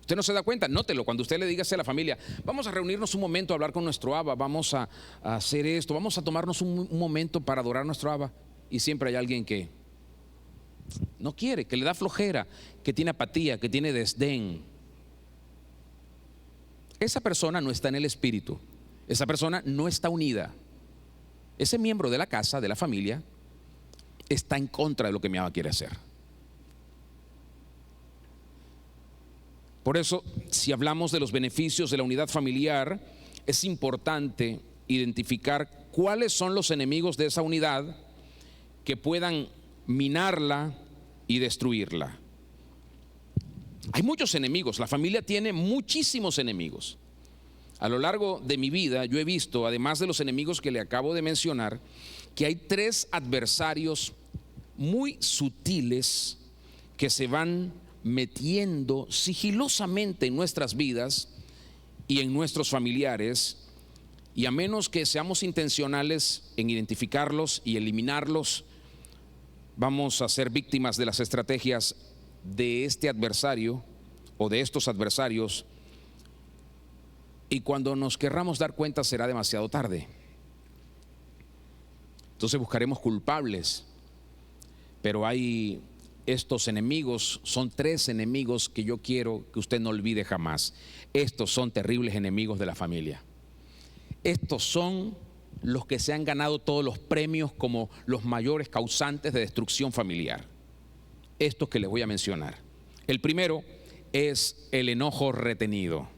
Usted no se da cuenta, nótelo, cuando usted le diga a la familia, vamos a reunirnos un momento a hablar con nuestro Abba, vamos a hacer esto, vamos a tomarnos un momento para adorar a nuestro Abba, y siempre hay alguien que no quiere, que le da flojera, que tiene apatía, que tiene desdén. Esa persona no está en el espíritu, esa persona no está unida. Ese miembro de la casa, de la familia, está en contra de lo que mi Abba quiere hacer. Por eso, si hablamos de los beneficios de la unidad familiar, es importante identificar cuáles son los enemigos de esa unidad que puedan minarla y destruirla. Hay muchos enemigos, la familia tiene muchísimos enemigos. A lo largo de mi vida yo he visto, además de los enemigos que le acabo de mencionar, que hay 3 adversarios muy sutiles que se van metiendo sigilosamente en nuestras vidas y en nuestros familiares, y a menos que seamos intencionales en identificarlos y eliminarlos, vamos a ser víctimas de las estrategias de este adversario o de estos adversarios, y cuando nos querramos dar cuenta será demasiado tarde. Entonces buscaremos culpables, pero hay estos enemigos, son 3 enemigos que yo quiero que usted no olvide jamás. Estos son terribles enemigos de la familia. Estos son los que se han ganado todos los premios como los mayores causantes de destrucción familiar. Estos que les voy a mencionar. El primero es el enojo retenido.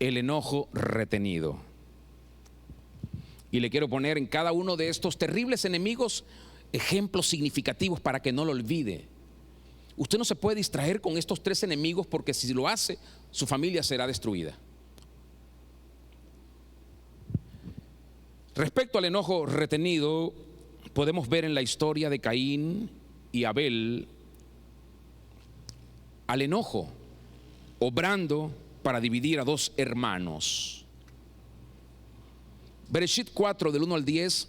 El enojo retenido. Y le quiero poner en cada uno de estos terribles enemigos ejemplos significativos para que no lo olvide. Usted no se puede distraer con estos 3 enemigos, porque si lo hace, su familia será destruida. Respecto al enojo retenido, podemos ver en la historia de Caín y Abel al enojo obrando para dividir a 2 hermanos. Bereshit 4 del 1 al 10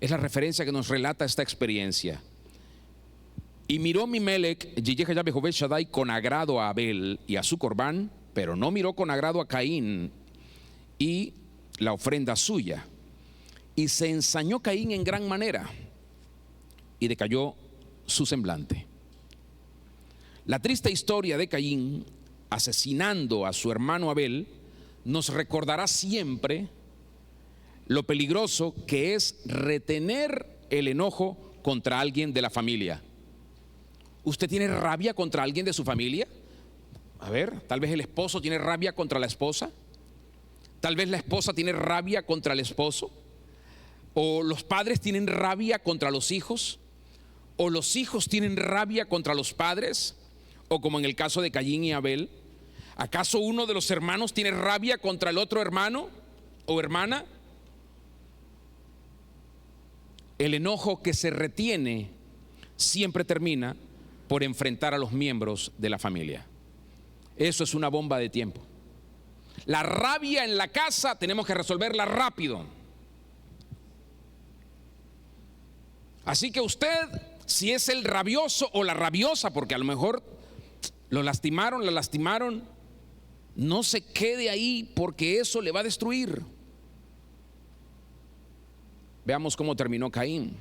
es la referencia que nos relata esta experiencia. Y miró Mimelec, Yiyeh Yahvé Shaddai, con agrado a Abel y a su corbán, pero no miró con agrado a Caín y la ofrenda suya. Y se ensañó Caín en gran manera y decayó su semblante. La triste historia de Caín asesinando a su hermano Abel nos recordará siempre lo peligroso que es retener el enojo contra alguien de la familia. ¿Usted tiene rabia contra alguien de su familia? A ver, tal vez el esposo tiene rabia contra la esposa. Tal vez la esposa tiene rabia contra el esposo. O los padres tienen rabia contra los hijos. O los hijos tienen rabia contra los padres. O como en el caso de Caín y Abel, ¿acaso uno de los hermanos tiene rabia contra el otro hermano o hermana? El enojo que se retiene siempre termina por enfrentar a los miembros de la familia. Eso es una bomba de tiempo. La rabia en la casa tenemos que resolverla rápido. Así que usted, si es el rabioso o la rabiosa, porque a lo mejor lo lastimaron, la lastimaron, no se quede ahí, porque eso le va a destruir. Veamos cómo terminó Caín.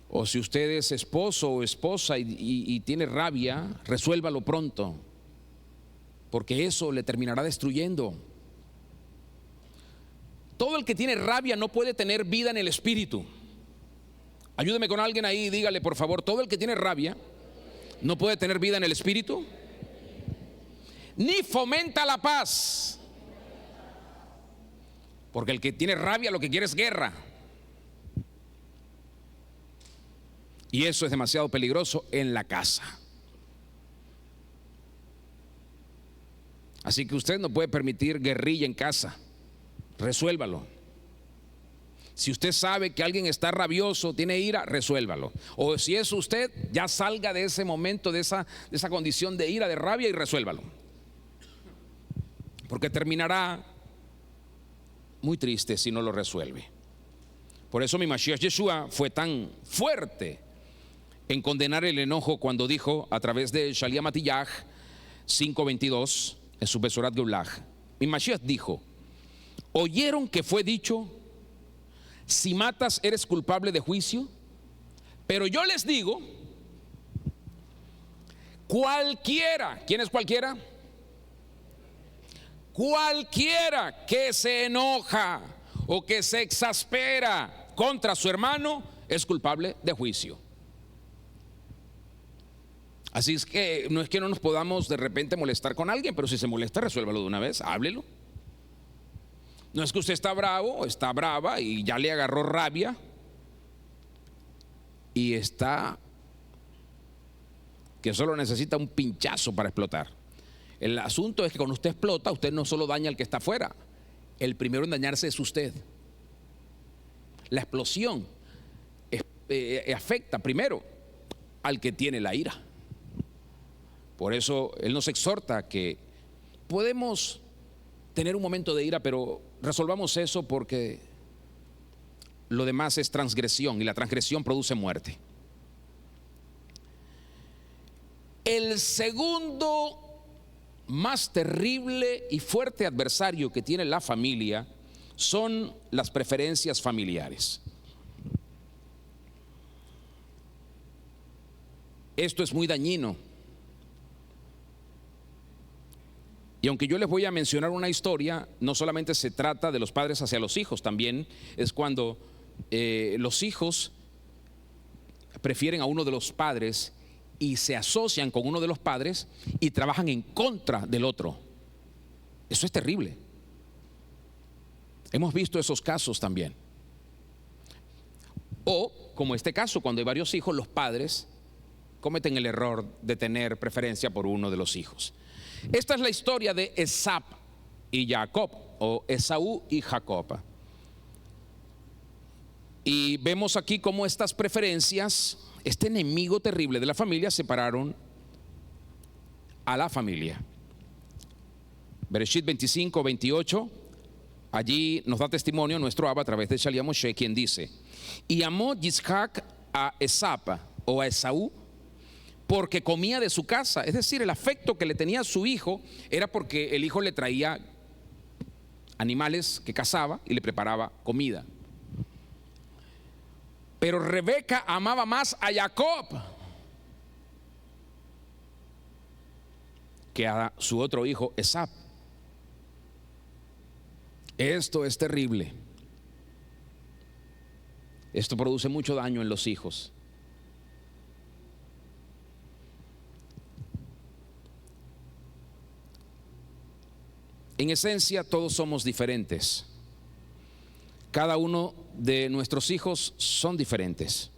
O si usted es esposo o esposa y tiene rabia, resuélvalo pronto, porque eso le terminará destruyendo. Todo el que tiene rabia no puede tener vida en el espíritu. Ayúdeme con alguien ahí y dígale, por favor, todo el que tiene rabia no puede tener vida en el espíritu, ni fomenta la paz. Porque el que tiene rabia lo que quiere es guerra. Y eso es demasiado peligroso en la casa. Así que usted no puede permitir guerrilla en casa. Resuélvalo. Si usted sabe que alguien está rabioso, tiene ira, resuélvalo. O si es usted, ya salga de ese momento, de esa condición de ira, de rabia, y resuélvalo. Porque terminará muy triste si no lo resuelve. Por eso mi Mashiach Yeshua fue tan fuerte en condenar el enojo cuando dijo a través de Shalia Matiyah 5:22 en su Besorat Geulah. Mi Mashiach dijo: ¿oyeron que fue dicho, si matas eres culpable de juicio? Pero yo les digo, cualquiera, ¿quién es cualquiera? Cualquiera que se enoja o que se exaspera contra su hermano es culpable de juicio. Así es que no nos podamos de repente molestar con alguien, pero si se molesta, resuélvalo de una vez, háblelo. No es que usted está bravo o está brava y ya le agarró rabia y está que solo necesita un pinchazo para explotar. El asunto es que cuando usted explota, usted no solo daña al que está afuera, el primero en dañarse es usted. La explosión afecta primero al que tiene la ira. Por eso Él nos exhorta que podemos tener un momento de ira, pero resolvamos eso, porque lo demás es transgresión y la transgresión produce muerte. El segundo más terrible y fuerte adversario que tiene la familia son las preferencias familiares. Esto es muy dañino. Y aunque yo les voy a mencionar una historia, no solamente se trata de los padres hacia los hijos, también es cuando los hijos prefieren a uno de los padres y se asocian con uno de los padres y trabajan en contra del otro. Eso es terrible. Hemos visto esos casos también. O, como este caso, cuando hay varios hijos, los padres cometen el error de tener preferencia por uno de los hijos. Esta es la historia de Esap y Jacob, o Esaú y Jacob. Y vemos aquí cómo estas preferencias, este enemigo terrible de la familia, separaron a la familia. Bereshit 25:28, allí nos da testimonio nuestro Abba a través de Shalia Moshe, quien dice: y amó Yitzhak a Esap, o a Esaú, porque comía de su casa. Es decir, el afecto que le tenía a su hijo era porque el hijo le traía animales que cazaba y le preparaba comida. Pero Rebeca amaba más a Jacob que a su otro hijo Esap. Esto es terrible. Esto produce mucho daño en los hijos. En esencia, todos somos diferentes. Cada uno de nuestros hijos son diferentes.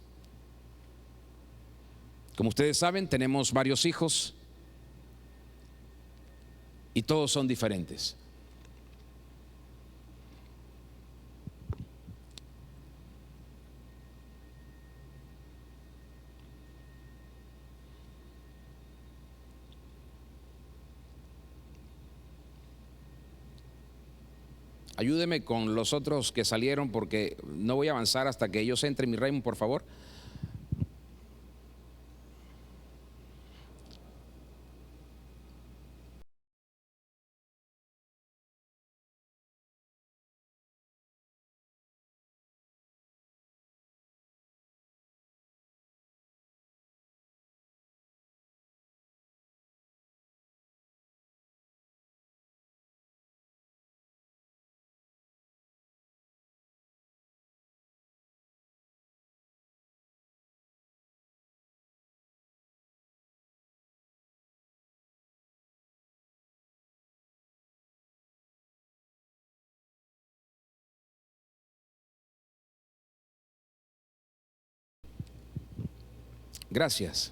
Como ustedes saben, tenemos varios hijos y todos son diferentes. Ayúdeme con los otros que salieron porque no voy a avanzar hasta que ellos entren. Mi Raymond, por favor. Gracias.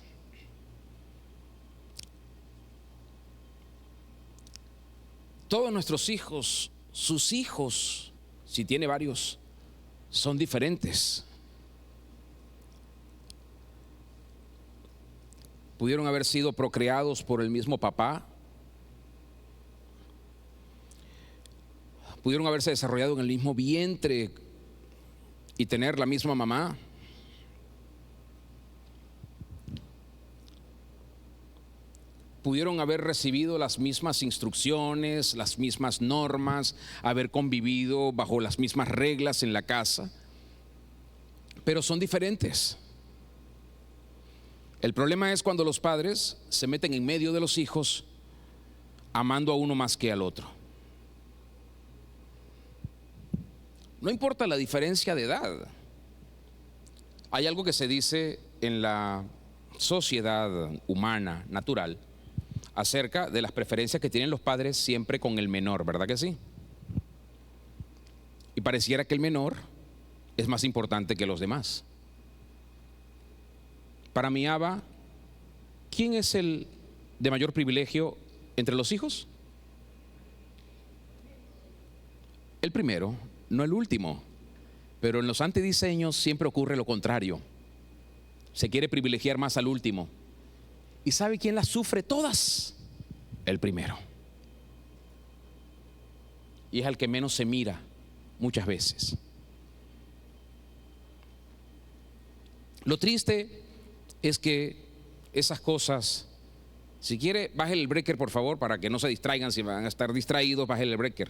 Todos nuestros hijos, sus hijos, si tiene varios, son diferentes. Pudieron haber sido procreados por el mismo papá, pudieron haberse desarrollado en el mismo vientre y tener la misma mamá. Pudieron haber recibido las mismas instrucciones, las mismas normas, haber convivido bajo las mismas reglas en la casa, pero son diferentes. El problema es cuando los padres se meten en medio de los hijos, amando a uno más que al otro. No importa la diferencia de edad. Hay algo que se dice en la sociedad humana, natural, acerca de las preferencias que tienen los padres siempre con el menor, ¿verdad que sí? Y pareciera que el menor es más importante que los demás. Para mi Abba, ¿quién es el de mayor privilegio entre los hijos? El primero, no el último. Pero en los antediseños siempre ocurre lo contrario. Se quiere privilegiar más al último. ¿Y sabe quién las sufre todas? El primero. Y es al que menos se mira muchas veces. Lo triste es que esas cosas, si quiere, bájale el breaker por favor para que no se distraigan. Si van a estar distraídos, bájale el breaker.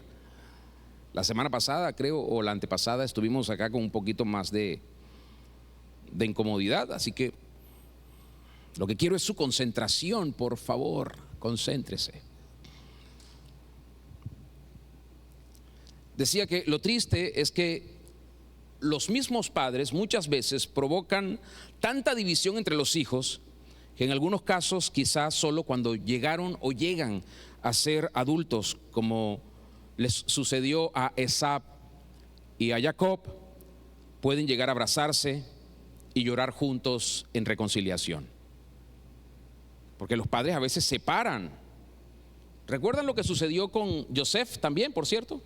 La semana pasada, creo, o la antepasada, estuvimos acá con un poquito más de incomodidad, así que lo que quiero es su concentración, por favor, concéntrese. Decía que lo triste es que los mismos padres muchas veces provocan tanta división entre los hijos que en algunos casos quizás solo cuando llegaron o llegan a ser adultos, como les sucedió a Esab y a Jacob, pueden llegar a abrazarse y llorar juntos en reconciliación. Porque los padres a veces se separan. ¿Recuerdan lo que sucedió con Joseph también, por cierto?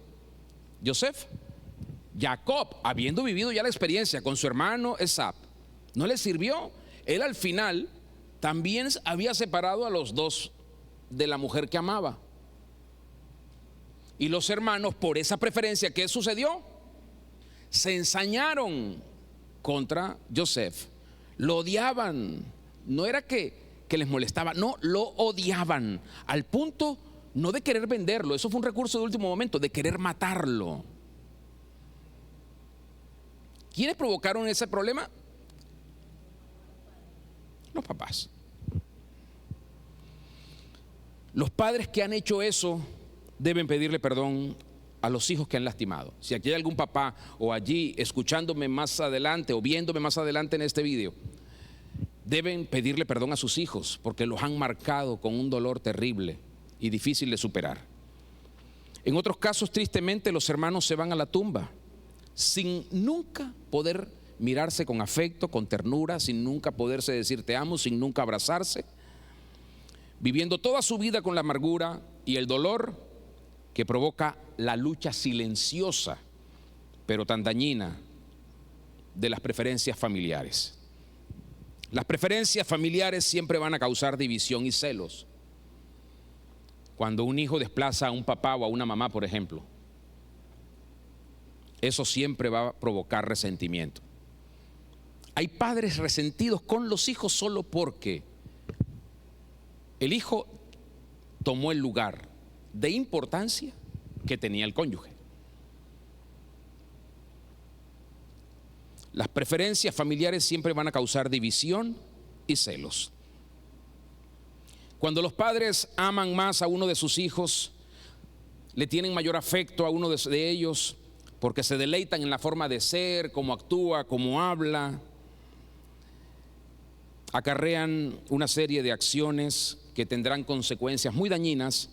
Jacob, habiendo vivido ya la experiencia con su hermano Esab, no le sirvió. Él al final también había separado a los dos de la mujer que amaba. Y los hermanos, por esa preferencia, ¿qué sucedió? Se ensañaron contra Joseph. Lo odiaban. No era que les molestaba, no, lo odiaban. Al punto no de querer venderlo, eso fue un recurso de último momento, de querer matarlo. ¿Quiénes provocaron ese problema? Los papás. Los padres que han hecho eso deben pedirle perdón a los hijos que han lastimado. Si aquí hay algún papá o allí escuchándome más adelante o viéndome más adelante en este video, deben pedirle perdón a sus hijos porque los han marcado con un dolor terrible y difícil de superar. En otros casos, tristemente, los hermanos se van a la tumba sin nunca poder mirarse con afecto, con ternura, sin nunca poderse decir te amo, sin nunca abrazarse, viviendo toda su vida con la amargura y el dolor que provoca la lucha silenciosa, pero tan dañina, de las preferencias familiares. Las preferencias familiares siempre van a causar división y celos. Cuando un hijo desplaza a un papá o a una mamá, por ejemplo, eso siempre va a provocar resentimiento. Hay padres resentidos con los hijos solo porque el hijo tomó el lugar de importancia que tenía el cónyuge. Las preferencias familiares siempre van a causar división y celos. Cuando los padres aman más a uno de sus hijos, le tienen mayor afecto a uno de ellos, porque se deleitan en la forma de ser, cómo actúa, cómo habla, acarrean una serie de acciones que tendrán consecuencias muy dañinas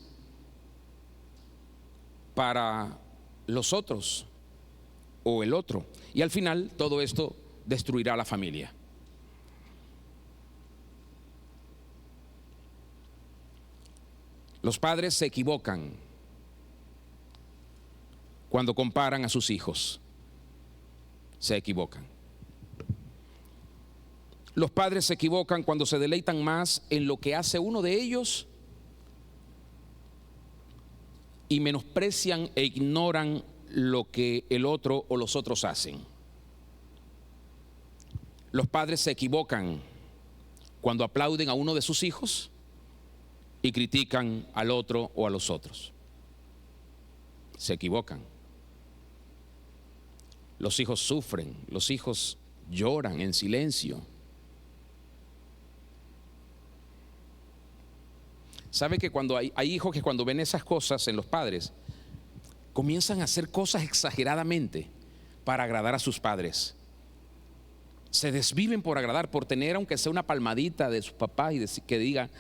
para los otros o el otro. Y al final todo esto destruirá la familia. Los padres se equivocan cuando comparan a sus hijos. Se equivocan. Los padres se equivocan cuando se deleitan más en lo que hace uno de ellos y menosprecian e ignoran lo que el otro o los otros hacen. Los padres se equivocan cuando aplauden a uno de sus hijos y critican al otro o a los otros. Se equivocan. Los hijos sufren, los hijos lloran en silencio. ¿Sabe que cuando hay hijos que cuando ven esas cosas en los padres, comienzan a hacer cosas exageradamente para agradar a sus padres? Se desviven por agradar, por tener aunque sea una palmadita de su papá y que diga,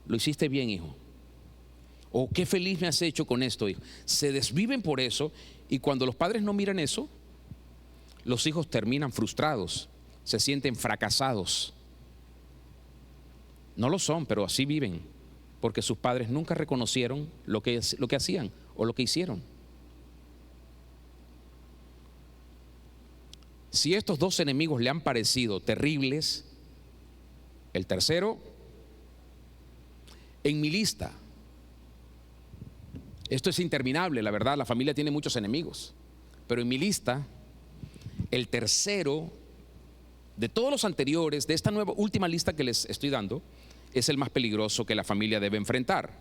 lo hiciste bien, hijo. O qué feliz me has hecho con esto, hijo. Se desviven por eso, y cuando los padres no miran eso, los hijos terminan frustrados, se sienten fracasados. No lo son, pero así viven, porque sus padres nunca reconocieron lo que hacían o lo que hicieron. Si estos dos enemigos le han parecido terribles, el tercero, en mi lista, esto es interminable, la verdad, la familia tiene muchos enemigos, pero en mi lista, el tercero de todos los anteriores, de esta nueva última lista que les estoy dando, es el más peligroso que la familia debe enfrentar,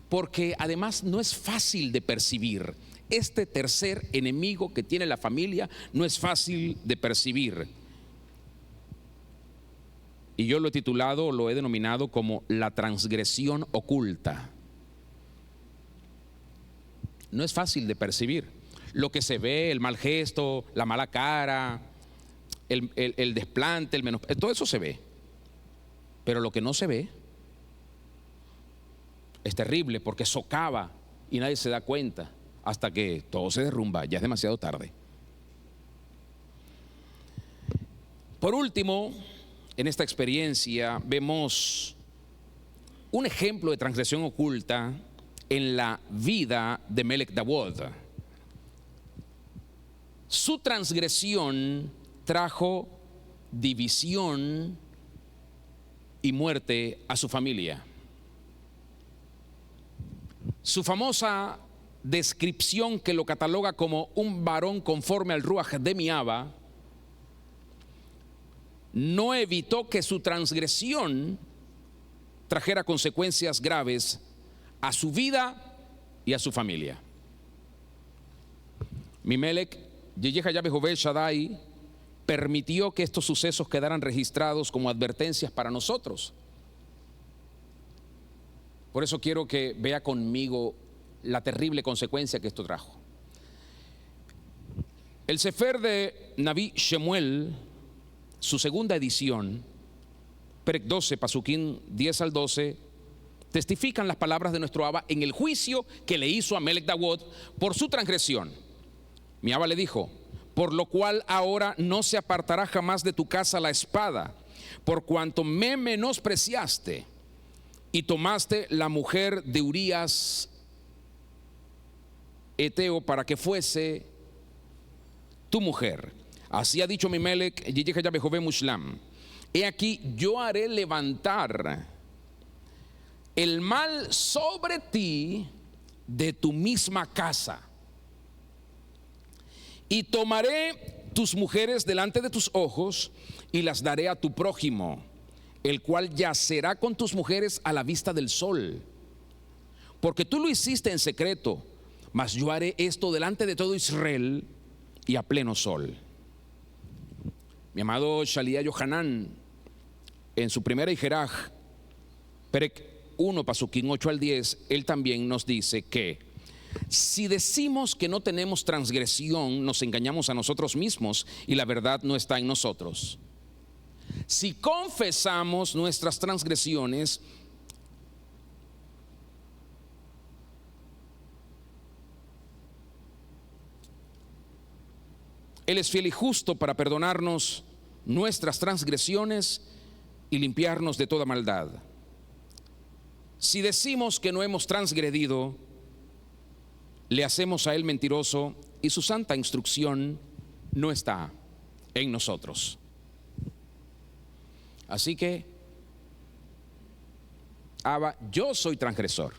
porque además no es fácil de percibir. Este tercer enemigo que tiene la familia no es fácil de percibir, y yo lo he titulado, lo he denominado como la transgresión oculta. No es fácil de percibir. Lo que se ve, el mal gesto, la mala cara, el desplante, todo eso se ve. Pero lo que no se ve es terrible, porque socava y nadie se da cuenta hasta que todo se derrumba, ya es demasiado tarde. Por último, en esta experiencia vemos un ejemplo de transgresión oculta en la vida de Melech Dawod. Su transgresión trajo división y muerte a su familia. Su famosa descripción, que lo cataloga como un varón conforme al Ruach de Miaba, no evitó que su transgresión trajera consecuencias graves a su vida y a su familia. Mimelech, Yeyeja Yahweh Shaddai, permitió que estos sucesos quedaran registrados como advertencias para nosotros. Por eso quiero que vea conmigo la terrible consecuencia que esto trajo. El Sefer de Naví Shemuel, su segunda edición, Perek 12, Pasuquín 10 al 12, testifican las palabras de nuestro Abba en el juicio que le hizo a Melech Dawod por su transgresión. Mi Abba le dijo: por lo cual ahora no se apartará jamás de tu casa la espada, por cuanto me menospreciaste y tomaste la mujer de Urías Eteo para que fuese tu mujer. Así ha dicho mi Melech, Mushlam: he aquí, yo haré levantar el mal sobre ti de tu misma casa, y tomaré tus mujeres delante de tus ojos y las daré a tu prójimo, el cual yacerá con tus mujeres a la vista del sol, porque tú lo hiciste en secreto, mas yo haré esto delante de todo Israel y a pleno sol. Mi amado Shalía Yohanan, en su primera Ijeraj, Perek 1, Pasuquín 8 al 10, él también nos dice que si decimos que no tenemos transgresión, nos engañamos a nosotros mismos y la verdad no está en nosotros. Si confesamos nuestras transgresiones, Él es fiel y justo para perdonarnos nuestras transgresiones y limpiarnos de toda maldad. Si decimos que no hemos transgredido, le hacemos a Él mentiroso y su santa instrucción no está en nosotros. Así que, Abba, yo soy transgresor.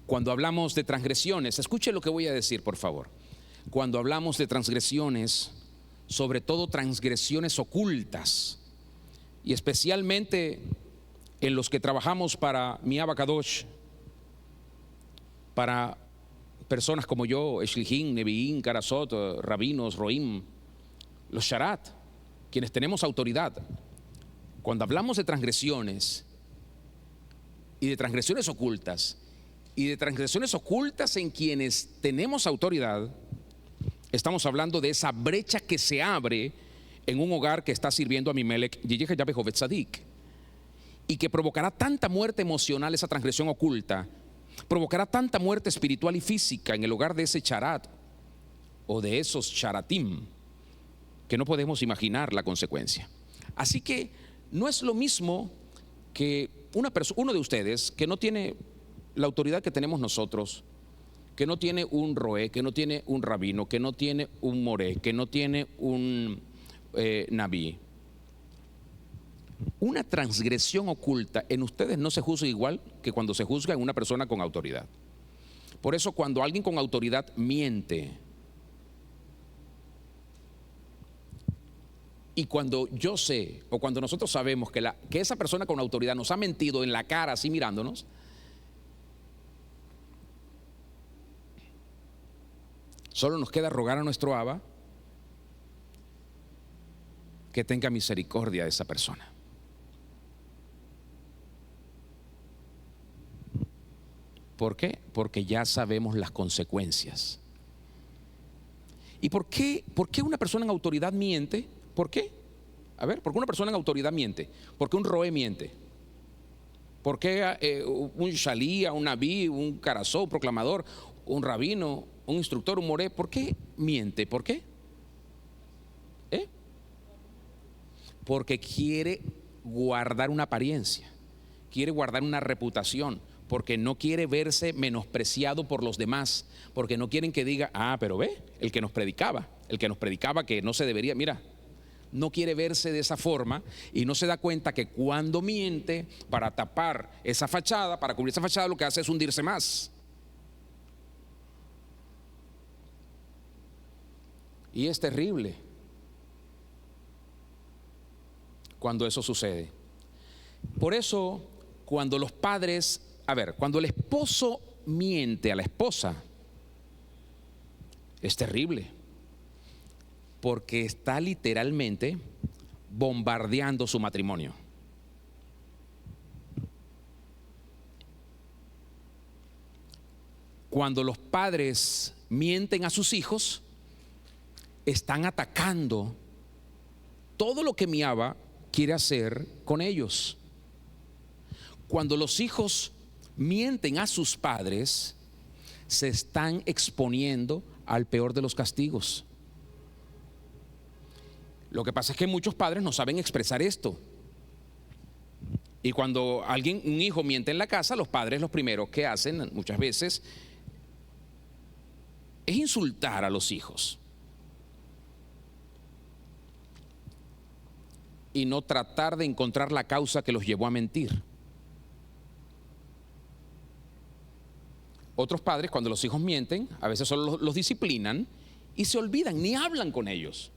Cuando hablamos de transgresiones, escuche lo que voy a decir, por favor. Cuando hablamos de transgresiones, sobre todo transgresiones ocultas, y especialmente en los que trabajamos para mi Abba Kadosh, para personas como yo, Eshlichim, Nevi'im, Karasot, rabinos, Roim, los Sharat, quienes tenemos autoridad. Cuando hablamos de transgresiones y de transgresiones ocultas, y de transgresiones ocultas en quienes tenemos autoridad, estamos hablando de esa brecha que se abre en un hogar que está sirviendo a mi Melech, y que provocará tanta muerte emocional, esa transgresión oculta, provocará tanta muerte espiritual y física en el hogar de ese charat o de esos charatim, que no podemos imaginar la consecuencia. Así que no es lo mismo que uno de ustedes que no tiene la autoridad que tenemos nosotros, que no tiene un roé, que no tiene un rabino, que no tiene un moré, que no tiene un nabí. Una transgresión oculta en ustedes no se juzga igual que cuando se juzga en una persona con autoridad. Por eso, cuando alguien con autoridad miente, y cuando yo sé, o cuando nosotros sabemos que esa persona con autoridad nos ha mentido en la cara, así mirándonos, solo nos queda rogar a nuestro Abba que tenga misericordia de esa persona. ¿Por qué? Porque ya sabemos las consecuencias. ¿Y por qué una persona en autoridad miente? ¿Por qué? A ver, ¿por qué una persona en autoridad miente? ¿Por qué un roé miente? ¿Por qué un shalía, un nabí, un carazó, un proclamador, un rabino, un instructor, un moré, por qué miente? ¿Por qué? Porque quiere guardar una apariencia, quiere guardar una reputación, porque no quiere verse menospreciado por los demás, porque no quieren que diga, pero ve, el que nos predicaba que no se debería, mira, no quiere verse de esa forma y no se da cuenta que cuando miente, para tapar esa fachada, para cubrir esa fachada, lo que hace es hundirse más. Y es terrible cuando eso sucede. Por eso, cuando los padres, cuando el esposo miente a la esposa, es terrible, porque está literalmente bombardeando su matrimonio. cuando los padres mienten a sus hijos, están atacando todo lo que Miaba quiere hacer con ellos. Cuando los hijos mienten a sus padres, se están exponiendo al peor de los castigos. Lo que pasa es que muchos padres no saben expresar esto. Y cuando un hijo miente en la casa, los padres lo primero que hacen muchas veces es insultar a los hijos y no tratar de encontrar la causa que los llevó a mentir. Otros padres, cuando los hijos mienten, a veces solo los disciplinan y se olvidan, ni hablan con ellos.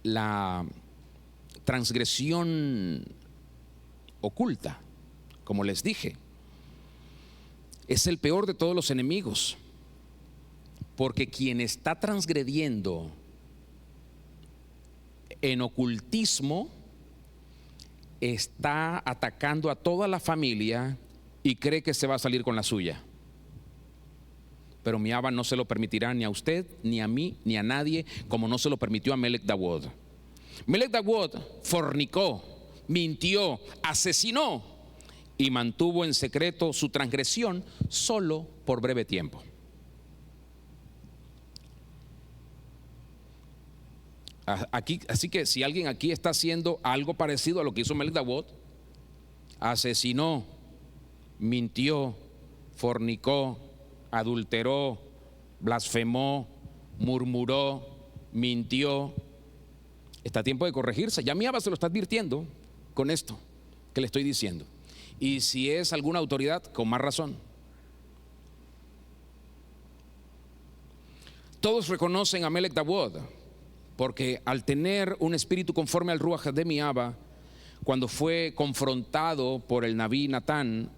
La transgresión oculta, como les dije, es el peor de todos los enemigos, porque quien está transgrediendo en ocultismo está atacando a toda la familia y cree que se va a salir con la suya. Pero Miaba no se lo permitirá ni a usted, ni a mí, ni a nadie, como no se lo permitió a Melech Dawod. Melech Dawod fornicó, mintió, asesinó y mantuvo en secreto su transgresión solo por breve tiempo. Así que si alguien aquí está haciendo algo parecido a lo que hizo Melech Dawod, asesinó, mintió, fornicó, adulteró, blasfemó, murmuró, mintió, está a tiempo de corregirse. Ya Miaba se lo está advirtiendo con esto que le estoy diciendo. Y si es alguna autoridad, con más razón. Todos reconocen a Melech Dawod, porque al tener un espíritu conforme al Ruach de Miaba, cuando fue confrontado por el Nabí Natán,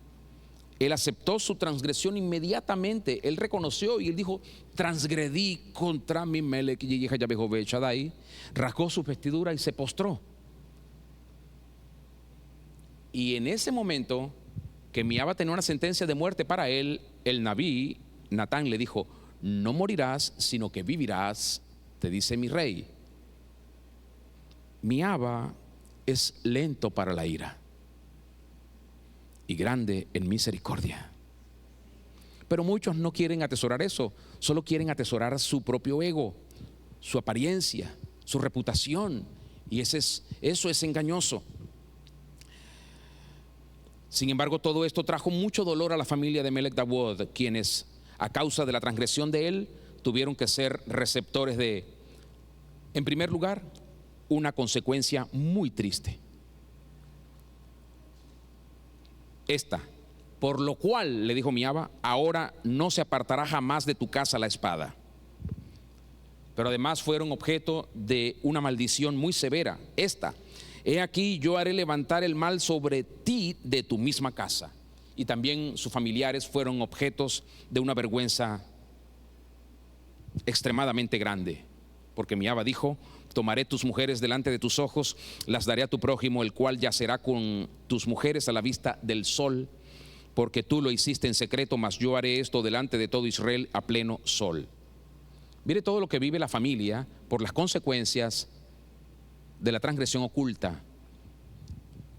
él aceptó su transgresión inmediatamente. Él reconoció y él dijo: transgredí contra mi Melech y Yahweh Shaddai. Rasgó su vestidura y se postró. Y en ese momento que Miaba tenía una sentencia de muerte para él, el Nabí Natán le dijo: no morirás, sino que vivirás, te dice mi rey. Miaba es lento para la ira y grande en misericordia. Pero muchos no quieren atesorar eso, solo quieren atesorar su propio ego, su apariencia, su reputación, y eso es engañoso. Sin embargo, todo esto trajo mucho dolor a la familia de Melech Dawod, quienes, a causa de la transgresión de él, tuvieron que ser receptores de, en primer lugar, una consecuencia muy triste. Por lo cual, le dijo Miaba, ahora no se apartará jamás de tu casa la espada. Pero además fueron objeto de una maldición muy severa. He aquí, yo haré levantar el mal sobre ti de tu misma casa. Y también sus familiares fueron objetos de una vergüenza extremadamente grande, porque Miaba dijo: tomaré tus mujeres delante de tus ojos, las daré a tu prójimo, el cual yacerá con tus mujeres a la vista del sol, porque tú lo hiciste en secreto, mas yo haré esto delante de todo Israel a pleno sol. Mire todo lo que vive la familia por las consecuencias de la transgresión oculta,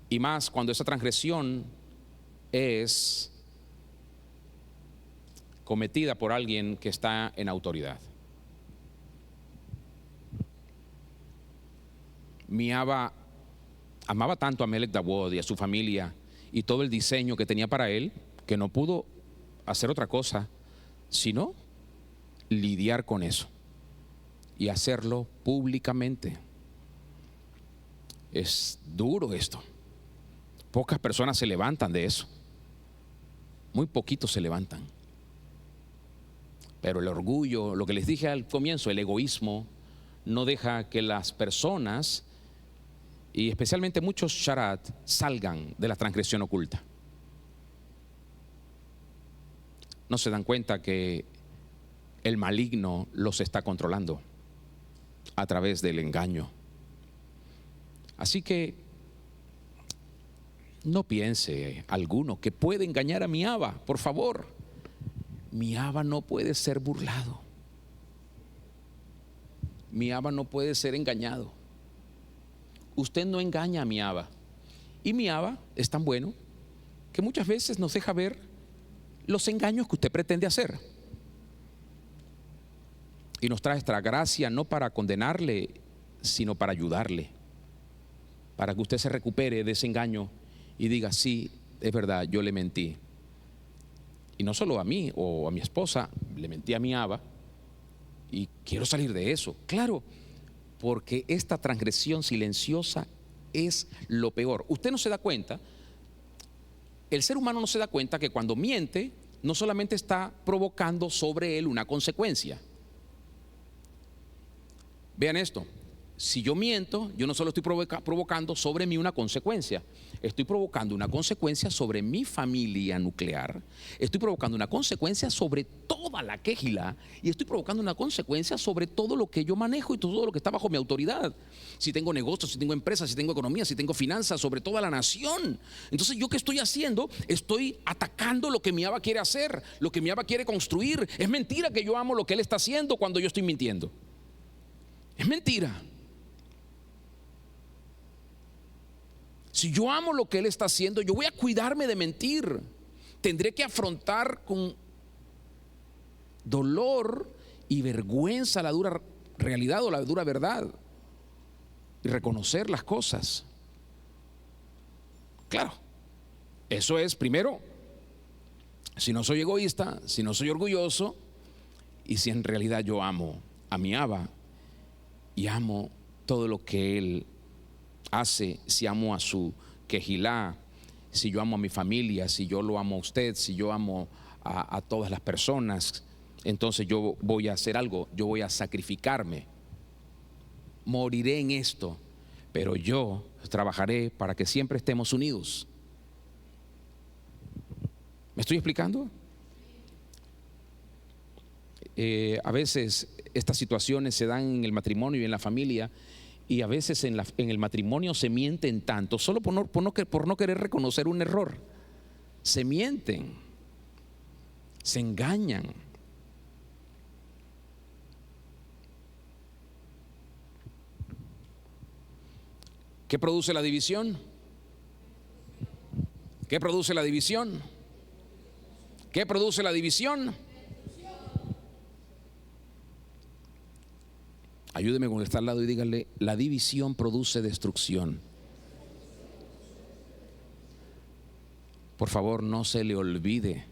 y más cuando esa transgresión es cometida por alguien que está en autoridad. Miaba amaba tanto a Melech Dawod y a su familia y todo el diseño que tenía para él, que no pudo hacer otra cosa sino lidiar con eso y hacerlo públicamente. Es duro esto. Pocas personas se levantan de eso. Muy poquitos se levantan. Pero el orgullo, lo que les dije al comienzo, el egoísmo, no deja que las personas, y especialmente muchos sharat, salgan de la transgresión oculta. No se dan cuenta que el maligno los está controlando a través del engaño. Así que No piense alguno que puede engañar a mi Abba, por favor. Mi Abba no puede ser burlado. Mi Abba no puede ser engañado. Usted no engaña a mi Abba. Y mi Abba es tan bueno que muchas veces nos deja ver los engaños que usted pretende hacer. Y nos trae esta gracia no para condenarle, sino para ayudarle, para que usted se recupere de ese engaño y diga: sí, es verdad, yo le mentí. Y no solo a mí o a mi esposa, le mentí a mi Abba y quiero salir de eso. Claro, porque esta transgresión silenciosa es lo peor. Usted no se da cuenta, el ser humano no se da cuenta que cuando miente, no solamente está provocando sobre él una consecuencia. Vean esto: si yo miento, yo no solo estoy provocando sobre mí una consecuencia, estoy provocando una consecuencia sobre mi familia nuclear, estoy provocando una consecuencia sobre toda la quejilá y estoy provocando una consecuencia sobre todo lo que yo manejo y todo lo que está bajo mi autoridad. Si tengo negocios, si tengo empresas, si tengo economía, si tengo finanzas, sobre toda la nación. Entonces, ¿yo qué estoy haciendo? Estoy atacando lo que mi Abba quiere hacer, lo que mi Abba quiere construir. Es mentira que yo amo lo que Él está haciendo cuando yo estoy mintiendo. Es mentira. Si yo amo lo que Él está haciendo, yo voy a cuidarme de mentir. Tendré que afrontar con dolor y vergüenza la dura realidad o la dura verdad y reconocer las cosas. Claro, eso es primero, si no soy egoísta, si no soy orgulloso y si en realidad yo amo a mi Abba y amo todo lo que Él hace, si amo a su quejilá, si yo amo a mi familia, si yo lo amo a usted, si yo amo a todas las personas, entonces yo voy a hacer algo, yo voy a sacrificarme, moriré en esto, pero yo trabajaré para que siempre estemos unidos. ¿Me estoy explicando? A veces estas situaciones se dan en el matrimonio y en la familia, y a veces en el matrimonio se mienten tanto solo por no querer reconocer un error. Se mienten, se engañan. ¿Qué produce la división? ¿Qué produce la división? ¿Qué produce la división? Ayúdeme con el que está al lado y dígale: la división produce destrucción. Por favor, no se le olvide,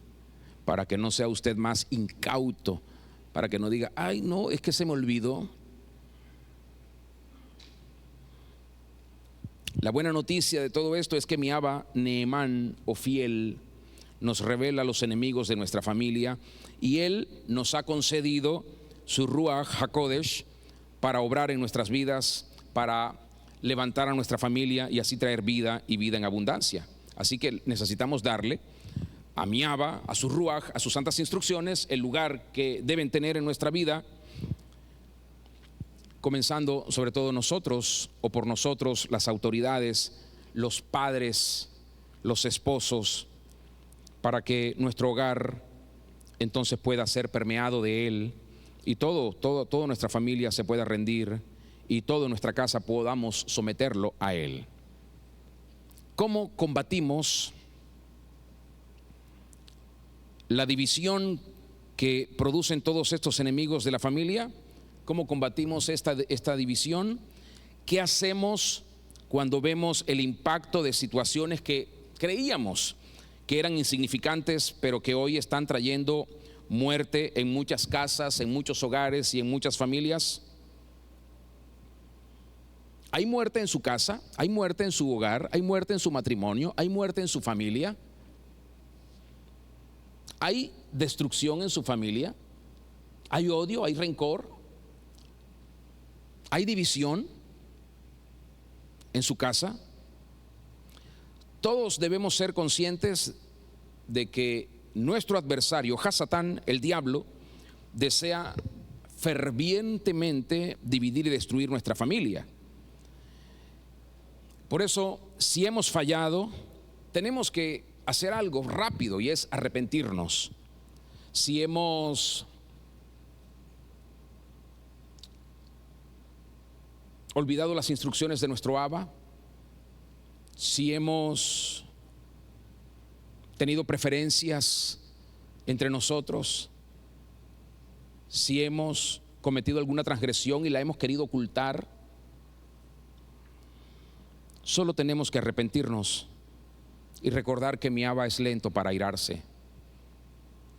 para que no sea usted más incauto, para que no diga: ay, no, es que se me olvidó. La buena noticia de todo esto es que mi Abba, Nehemán o fiel, nos revela a los enemigos de nuestra familia, y Él nos ha concedido su Ruach HaKodesh para obrar en nuestras vidas, para levantar a nuestra familia y así traer vida y vida en abundancia. Así que necesitamos darle a mi Abba, a su Ruach, a sus santas instrucciones, el lugar que deben tener en nuestra vida, comenzando sobre todo nosotros, o por nosotros, las autoridades, los padres, los esposos, para que nuestro hogar entonces pueda ser permeado de Él, y toda nuestra familia se pueda rendir, y toda nuestra casa podamos someterlo a Él. ¿Cómo combatimos la división que producen todos estos enemigos de la familia? ¿Cómo combatimos esta división? ¿Qué hacemos cuando vemos el impacto de situaciones que creíamos que eran insignificantes, pero que hoy están trayendo muerte en muchas casas, en muchos hogares y en muchas familias? Hay muerte en su casa, hay muerte en su hogar, hay muerte en su matrimonio, hay muerte en su familia, hay destrucción en su familia, hay odio, hay rencor, hay división en su casa. Todos debemos ser conscientes de que nuestro adversario, Hasatán, el diablo, desea fervientemente dividir y destruir nuestra familia. Por eso, si hemos fallado, tenemos que hacer algo rápido y es arrepentirnos. Si hemos olvidado las instrucciones de nuestro Abba, si hemos tenido preferencias entre nosotros, si hemos cometido alguna transgresión y la hemos querido ocultar, solo tenemos que arrepentirnos y recordar que mi Abba es lento para airarse,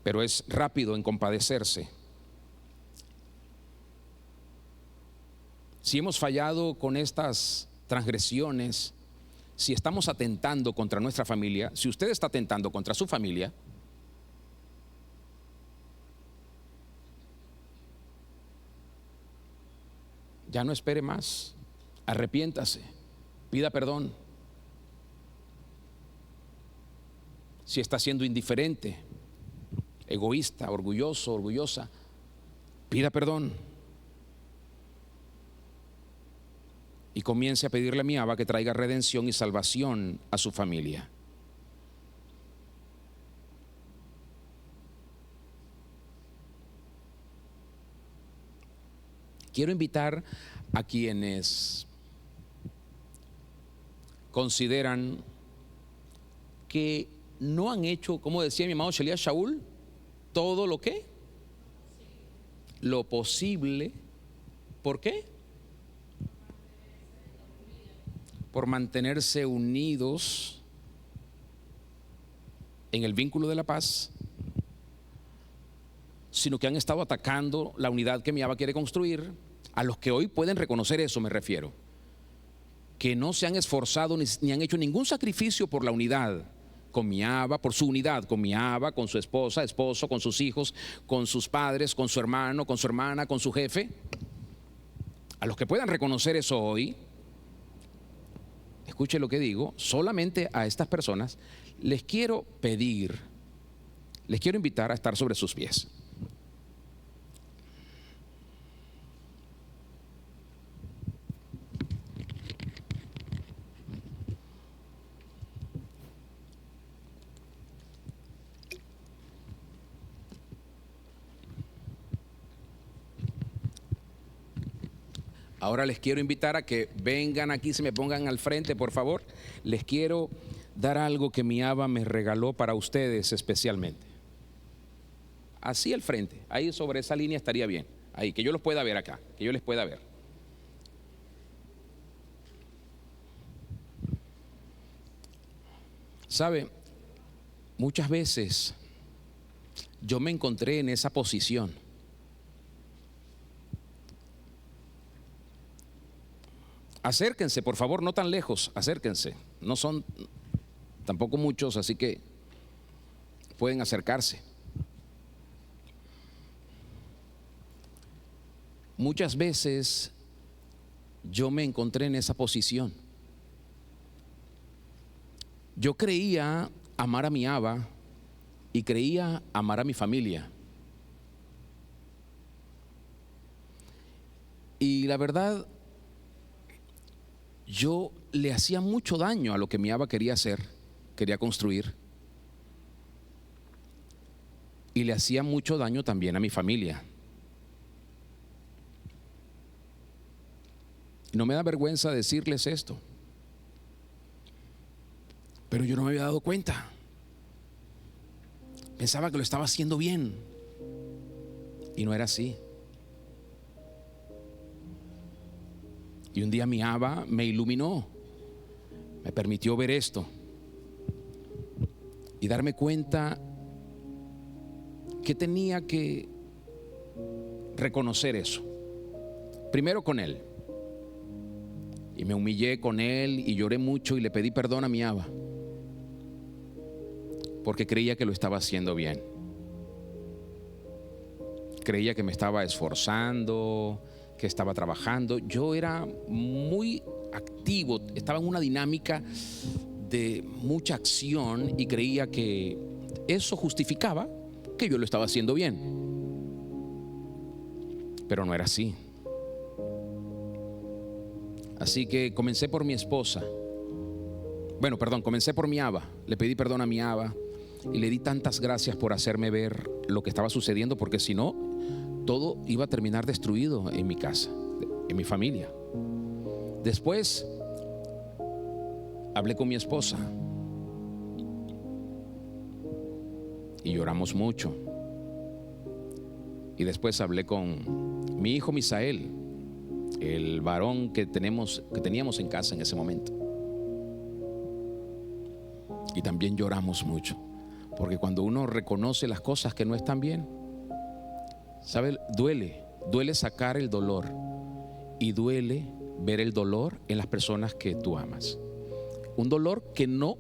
pero es rápido en compadecerse. Si hemos fallado con estas transgresiones, si estamos atentando contra nuestra familia, si usted está atentando contra su familia, ya no espere más, arrepiéntase, pida perdón. Si está siendo indiferente, egoísta, orgulloso, orgullosa, pida perdón. Y comience a pedirle a mi Abba que traiga redención y salvación a su familia. Quiero invitar a quienes consideran que no han hecho, como decía mi amado Shelia Shaul, todo lo que, lo posible. ¿Por qué? Por mantenerse unidos en el vínculo de la paz, sino que han estado atacando la unidad que mi Abba quiere construir. A los que hoy pueden reconocer eso me refiero, que no se han esforzado ni han hecho ningún sacrificio por la unidad con mi Abba, por su unidad con mi Abba, con su esposa, esposo, con sus hijos, con sus padres, con su hermano, con su hermana, con su jefe. A los que puedan reconocer eso hoy, escuche lo que digo, solamente a estas personas les quiero pedir, les quiero invitar a estar sobre sus pies. Ahora les quiero invitar a que vengan aquí, se me pongan al frente, por favor. Les quiero dar algo que mi Abba me regaló para ustedes especialmente. Así al frente, ahí sobre esa línea estaría bien. Ahí, que yo los pueda ver acá, que yo les pueda ver. ¿Sabe? Muchas veces yo me encontré en esa posición. Acérquense, por favor, no tan lejos, acérquense. No son tampoco muchos, así que pueden acercarse. Muchas veces yo me encontré en esa posición. Yo creía amar a mi Abba y creía amar a mi familia. Y la verdad, yo le hacía mucho daño a lo que mi Abba quería hacer, quería construir. Y le hacía mucho daño también a mi familia. No me da vergüenza decirles esto, pero yo no me había dado cuenta. Pensaba que lo estaba haciendo bien y no era así. Y un día mi Abba me iluminó, me permitió ver esto y darme cuenta que tenía que reconocer eso. Primero con Él. Y me humillé con Él y lloré mucho y le pedí perdón a mi Abba, porque creía que lo estaba haciendo bien. Creía que me estaba esforzando, que estaba trabajando. Yo era muy activo, estaba en una dinámica de mucha acción y creía que eso justificaba que yo lo estaba haciendo bien. Pero no era así. Así que comencé por mi esposa. Bueno, perdón, comencé por mi Abba. Le pedí perdón a mi Abba y le di tantas gracias por hacerme ver lo que estaba sucediendo, porque si no, todo iba a terminar destruido en mi casa, en mi familia. Después hablé con mi esposa y lloramos mucho. Y después hablé con mi hijo Misael, el varón que teníamos en casa en ese momento. Y también lloramos mucho, porque cuando uno reconoce las cosas que no están bien, ¿sabe? Duele sacar el dolor, y duele ver el dolor en las personas que tú amas. Un dolor que no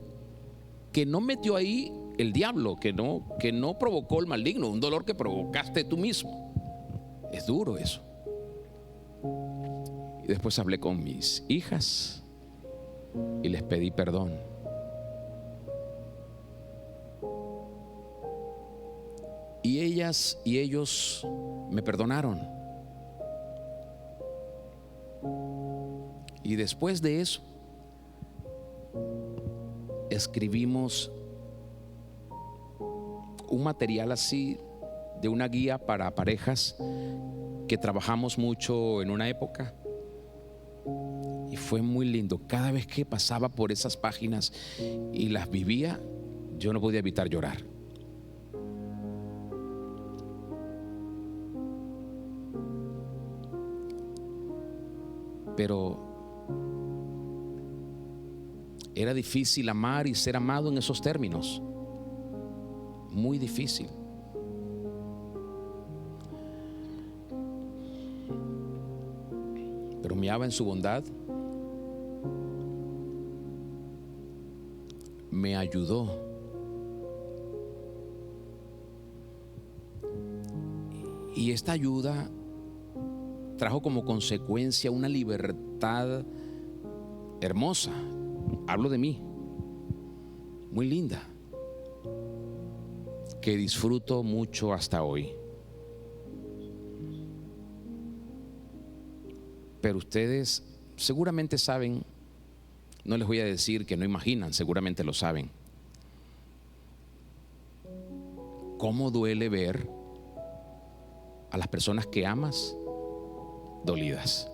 metió ahí el diablo, que no provocó el maligno, un dolor que provocaste tú mismo. Es duro eso. Y después hablé con mis hijas y les pedí perdón. Y ellas y ellos me perdonaron. Y después de eso escribimos un material así, de una guía para parejas que trabajamos mucho en una época, y fue muy lindo. Cada vez que pasaba por esas páginas y las vivía, yo no podía evitar llorar. Pero era difícil amar y ser amado en esos términos. Muy difícil. Pero mi Abba, en su bondad, me ayudó. Y esta ayuda trajo como consecuencia una libertad hermosa. Hablo de mí, muy linda, que disfruto mucho hasta hoy. Pero ustedes seguramente saben, no les voy a decir que no imaginan, seguramente lo saben, cómo duele ver a las personas que amas dolidas.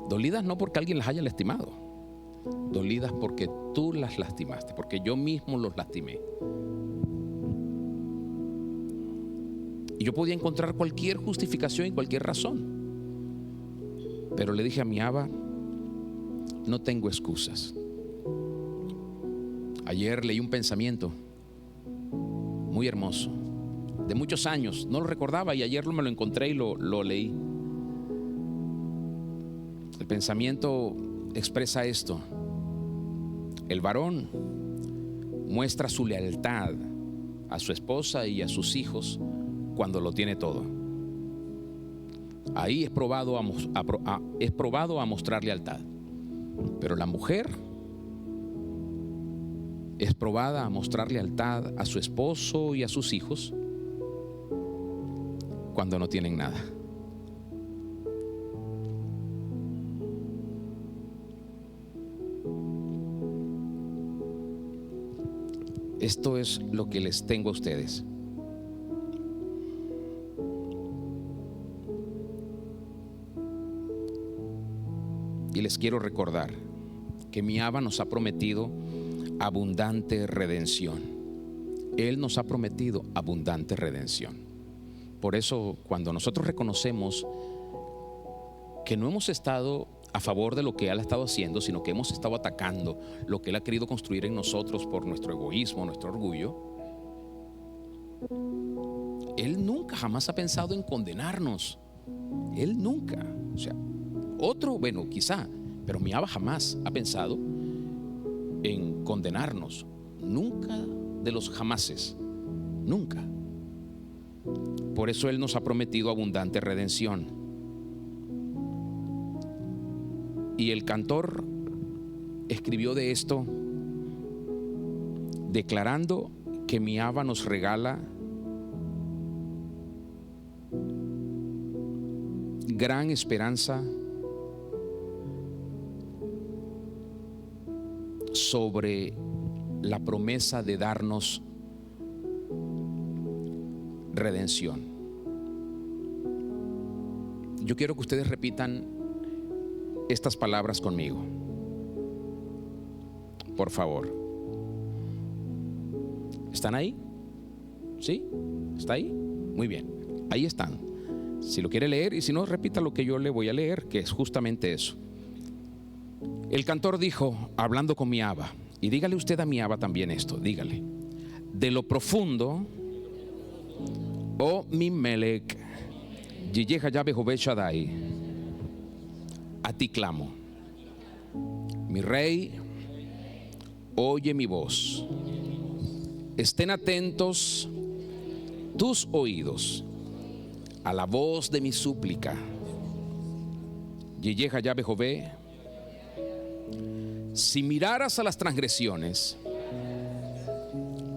Dolidas no porque alguien las haya lastimado, dolidas porque tú las lastimaste, porque yo mismo los lastimé. Y yo podía encontrar cualquier justificación y cualquier razón, pero le dije a mi Abba: no tengo excusas. Ayer leí un pensamiento muy hermoso, de muchos años, no lo recordaba, y ayer me lo encontré y lo leí. El pensamiento expresa esto: el varón muestra su lealtad a su esposa y a sus hijos cuando lo tiene todo. Ahí es probado a mostrar lealtad. Pero la mujer es probada a mostrar lealtad a su esposo y a sus hijos cuando no tienen nada. Esto es lo que les tengo a ustedes. Y les quiero recordar que mi Abba nos ha prometido abundante redención. Él nos ha prometido abundante redención. Por eso, cuando nosotros reconocemos que no hemos estado a favor de lo que Él ha estado haciendo, sino que hemos estado atacando lo que Él ha querido construir en nosotros por nuestro egoísmo, nuestro orgullo, Él nunca jamás ha pensado en condenarnos. Él nunca. O sea, otro, bueno, quizá, pero mi Abba jamás ha pensado en condenarnos. Nunca, de los jamases. Nunca. Por eso Él nos ha prometido abundante redención. Y el cantor escribió de esto, declarando que mi Abba nos regala gran esperanza sobre la promesa de darnos redención. Yo quiero que ustedes repitan estas palabras conmigo, por favor. ¿Están ahí? ¿Sí? ¿Está ahí? Muy bien, ahí están. Si lo quiere leer, y si no, repita lo que yo le voy a leer, que es justamente eso. El cantor dijo, hablando con mi Abba, y dígale usted a mi Abba también esto, dígale: de lo profundo, oh mi Melech, Yiyeh Hayah Behoveh Shaddai, a ti clamo. Mi Rey, oye mi voz. Estén atentos tus oídos a la voz de mi súplica. Yiyeh Hayah Behoveh, si miraras a las transgresiones,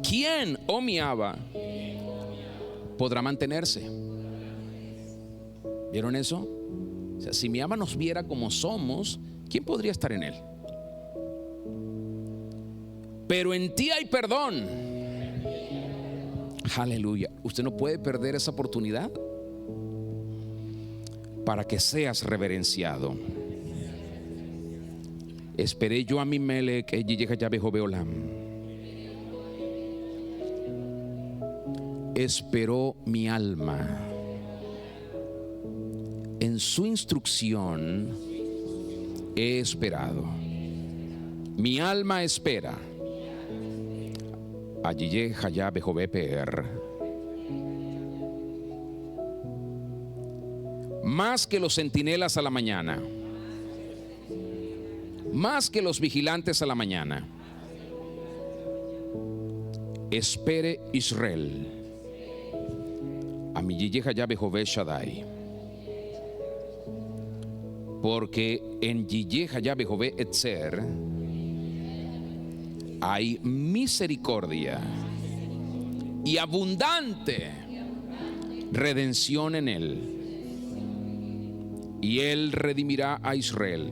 ¿quién, oh mi Abba, podrá mantenerse? ¿Vieron eso? O sea, si mi Abba nos viera como somos, ¿quién podría estar en él? Pero en ti hay perdón. Aleluya. Usted no puede perder esa oportunidad para que seas reverenciado. Esperé yo a mi Melech, Yiyeh Hayah Behoveh Olam. Esperó mi alma. En su instrucción he esperado. Mi alma espera a Yiyeh Hayah Behoveh Pe'er. Más que los centinelas a la mañana, más que los vigilantes a la mañana, espere Israel a mi Yiyeh Hayah Behoveh Shaddai, porque en Yiyeh Hayah Behoveh Etzer hay misericordia y abundante redención en él, y él redimirá a Israel.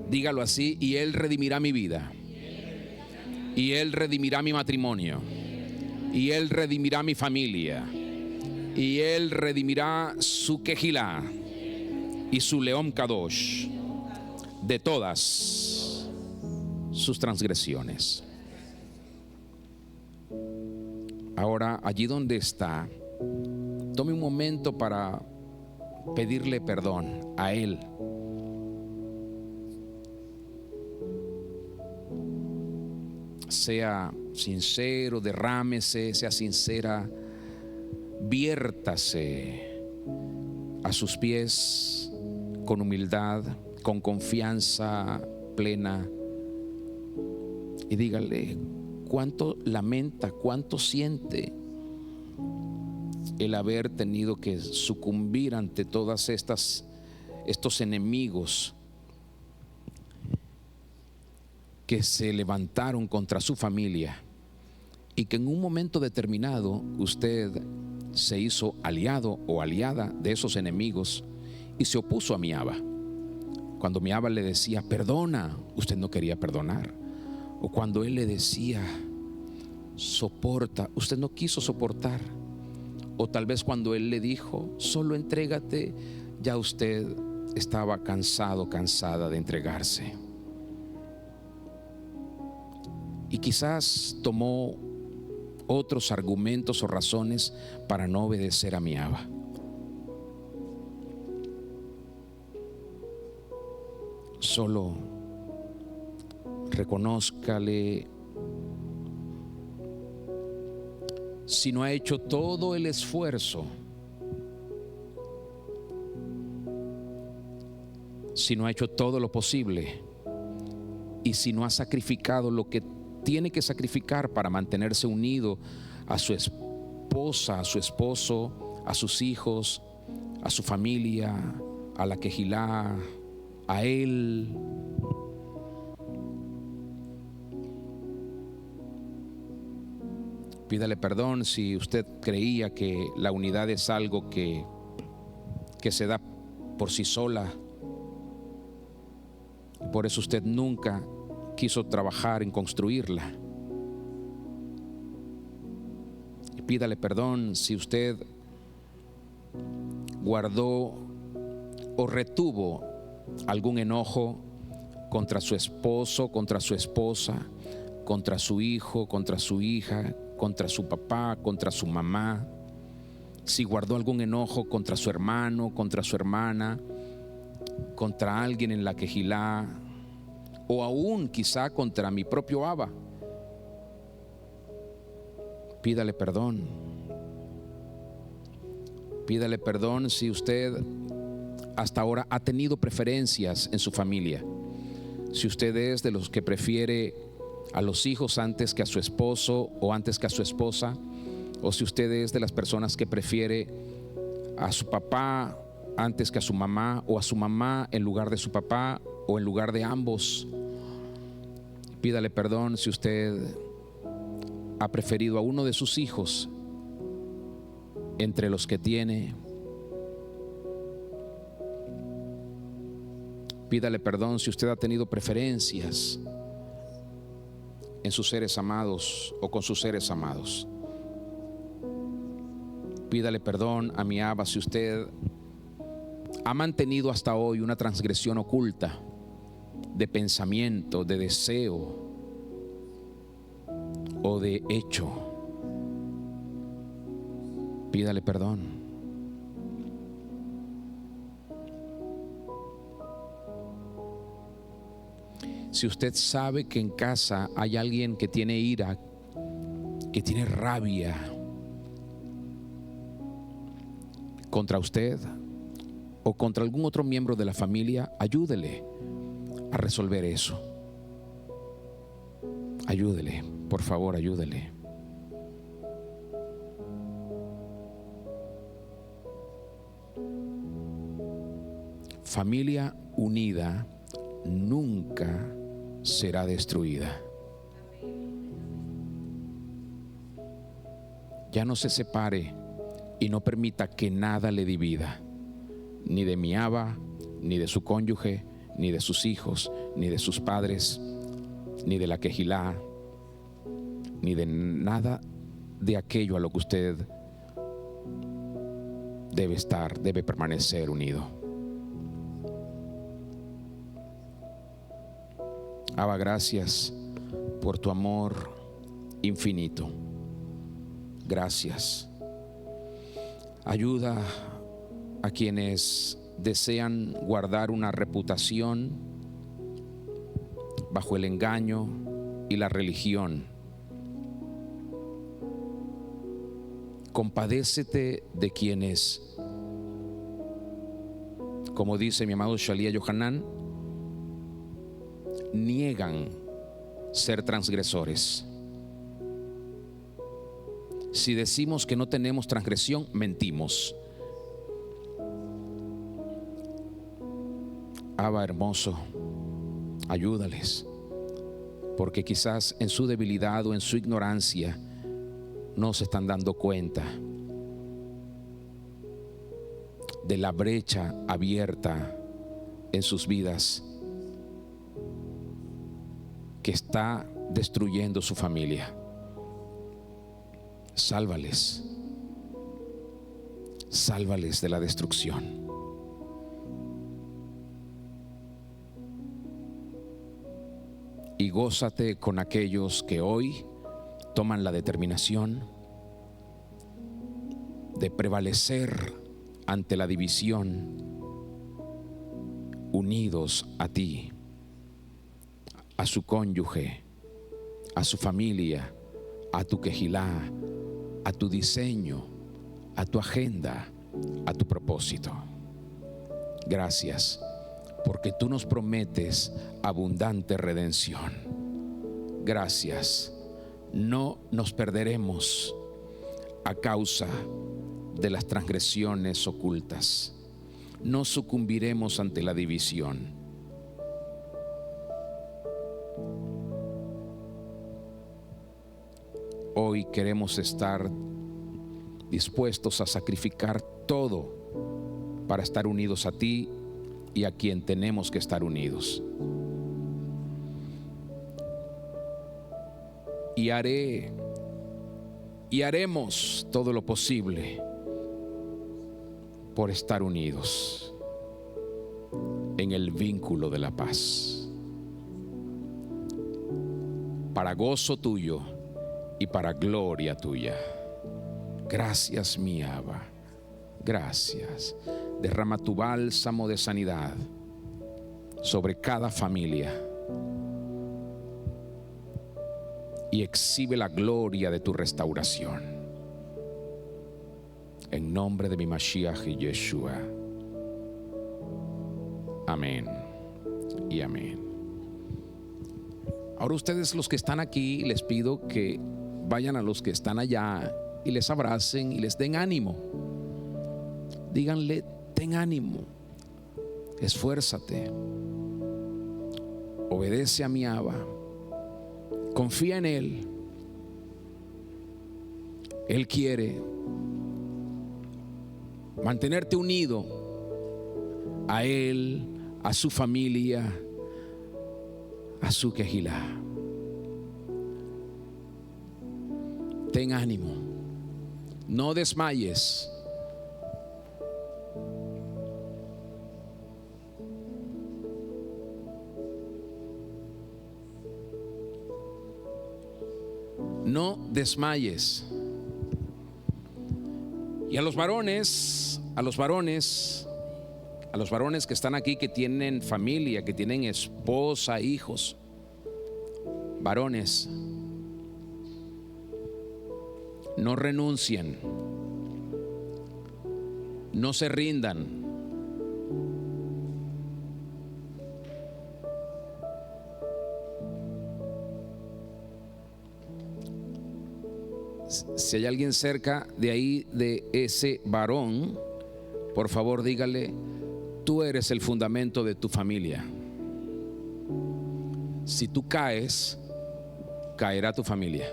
Dígalo así: y él redimirá mi vida, y él redimirá mi matrimonio, y él redimirá mi familia, y él redimirá su Kehilá y su León Kadosh de todas sus transgresiones. Ahora, allí donde está, tome un momento para pedirle perdón a él. Sea sincero, derrámese, sea sincera, viértase a sus pies con humildad, con confianza plena, y dígale cuánto lamenta, cuánto siente el haber tenido que sucumbir ante todas estos enemigos que se levantaron contra su familia, y que en un momento determinado usted se hizo aliado o aliada de esos enemigos y se opuso a mi Abba. Cuando mi Abba le decía perdona, usted no quería perdonar. O cuando él le decía soporta, usted no quiso soportar. O tal vez cuando él le dijo solo entrégate, ya usted estaba cansado, cansada de entregarse. Y quizás tomó otros argumentos o razones para no obedecer a mi Abba. Solo reconózcale. Si no ha hecho todo el esfuerzo, si no ha hecho todo lo posible, y si no ha sacrificado lo que tiene que sacrificar para mantenerse unido a su esposa, a su esposo, a sus hijos, a su familia, a la Kehilá, a él, pídale perdón si usted creía que la unidad es algo que se da por sí sola. por eso usted nunca quiso trabajar en construirla. Y pídale perdón si usted guardó o retuvo algún enojo contra su esposo, contra su esposa, contra su hijo, contra su hija, contra su papá, contra su mamá. Si guardó algún enojo contra su hermano, contra su hermana, contra alguien en la quejilá, o aún quizá contra mi propio Abba, pídale perdón. Pídale perdón si usted hasta ahora ha tenido preferencias en su familia. Si usted es de los que prefiere a los hijos antes que a su esposo o antes que a su esposa, o si usted es de las personas que prefiere a su papá antes que a su mamá, o a su mamá en lugar de su papá, o en lugar de ambos. Pídale perdón si usted ha preferido a uno de sus hijos entre los que tiene. Pídale perdón si usted ha tenido preferencias en sus seres amados o con sus seres amados. Pídale perdón a mi Abba si usted ha mantenido hasta hoy una transgresión oculta de pensamiento, de deseo o de hecho. Pídale perdón. Si usted sabe que en casa hay alguien que tiene ira, que tiene rabia contra usted o contra algún otro miembro de la familia, ayúdele a resolver eso. Ayúdele, por favor, ayúdele. Familia unida nunca será destruida. Ya no se separe y no permita que nada le divida, ni de mi Abba, ni de su cónyuge, ni de sus hijos, ni de sus padres, ni de la quejilá, ni de nada de aquello a lo que usted debe permanecer unido. Abba, gracias por tu amor infinito. Gracias. Ayuda a quienes desean guardar una reputación bajo el engaño y la religión. Compadécete de quienes, como dice mi amado Shalía Yohanan, niegan ser transgresores. Si decimos que no tenemos transgresión, mentimos. Abba hermoso, ayúdales, porque quizás en su debilidad o en su ignorancia no se están dando cuenta de la brecha abierta en sus vidas que está destruyendo su familia. Sálvales, sálvales de la destrucción. Y gózate con aquellos que hoy toman la determinación de prevalecer ante la división, unidos a ti, a su cónyuge, a su familia, a tu quejilá, a tu diseño, a tu agenda, a tu propósito. Gracias, porque tú nos prometes abundante redención. Gracias, no nos perderemos a causa de las transgresiones ocultas. No sucumbiremos ante la división. Hoy queremos estar dispuestos a sacrificar todo para estar unidos a ti y a quien tenemos que estar unidos. y haremos todo lo posible por estar unidos en el vínculo de la paz, para gozo tuyo y para gloria tuya. Gracias, mi Abba, gracias. Derrama tu bálsamo de sanidad sobre cada familia y exhibe la gloria de tu restauración. En nombre de mi Mashiach Yeshua. Amén y amén. Ahora ustedes, los que están aquí, les pido que vayan a los que están allá y les abracen y les den ánimo. Díganle: ten ánimo, esfuérzate, obedece a mi Abba, confía en Él. Él quiere mantenerte unido a Él, a su familia, a su quejilá. Ten ánimo, no desmayes. No desmayes. Y a los varones que están aquí, que tienen familia, que tienen esposa, hijos, varones, no renuncien, no se rindan. Si hay alguien cerca de ahí, de ese varón, por favor dígale: tú eres el fundamento de tu familia. Si tú caes, caerá tu familia.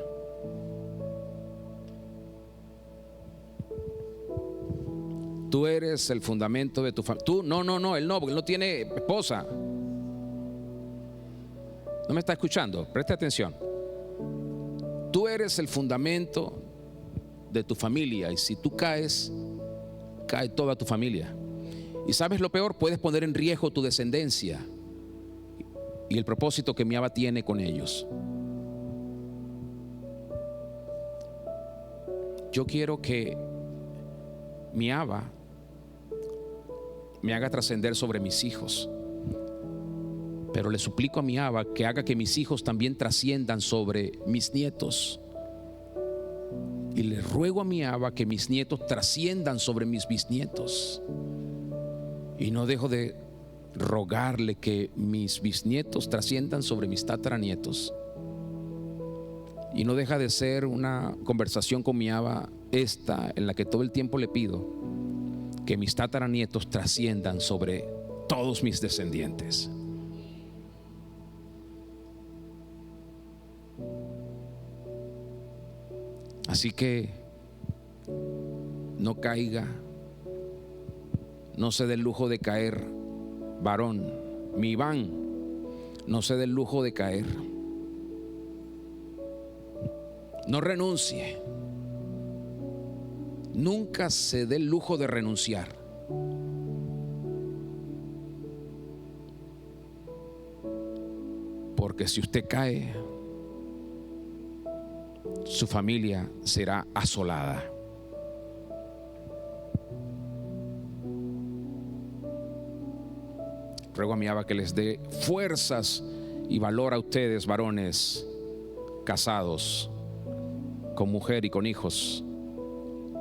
Tú eres el fundamento de tu familia. Tú, no, él no, porque él no tiene esposa. ¿No me está escuchando? Preste atención. Tú eres el fundamento de tu familia, y si tú caes, cae toda tu familia. Y sabes lo peor, puedes poner en riesgo tu descendencia y el propósito que mi Abba tiene con ellos. Yo quiero que mi Abba me haga trascender sobre mis hijos, pero le suplico a mi Abba que haga que mis hijos también trasciendan sobre mis nietos. Y le ruego a mi Abba que mis nietos trasciendan sobre mis bisnietos. Y no dejo de rogarle que mis bisnietos trasciendan sobre mis tataranietos. Y no deja de ser una conversación con mi Abba esta, en la que todo el tiempo le pido que mis tataranietos trasciendan sobre todos mis descendientes. Así que no caiga, no se dé el lujo de caer, varón. Mi Iván, no se dé el lujo de caer. No renuncie. Nunca se dé el lujo de renunciar. Porque si usted cae, su familia será asolada. Ruego a mi Abba que les dé fuerzas y valor a ustedes, varones casados con mujer y con hijos,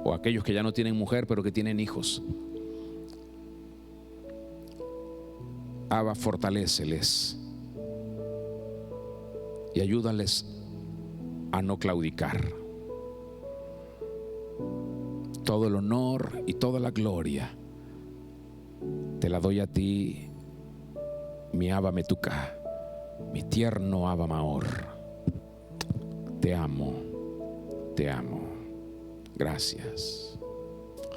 o aquellos que ya no tienen mujer pero que tienen hijos. Abba, fortaléceles y ayúdales a no claudicar. Todo el honor y toda la gloria te la doy a ti, mi Abba Metuca, mi tierno Abba Maor. Te amo, te amo. Gracias.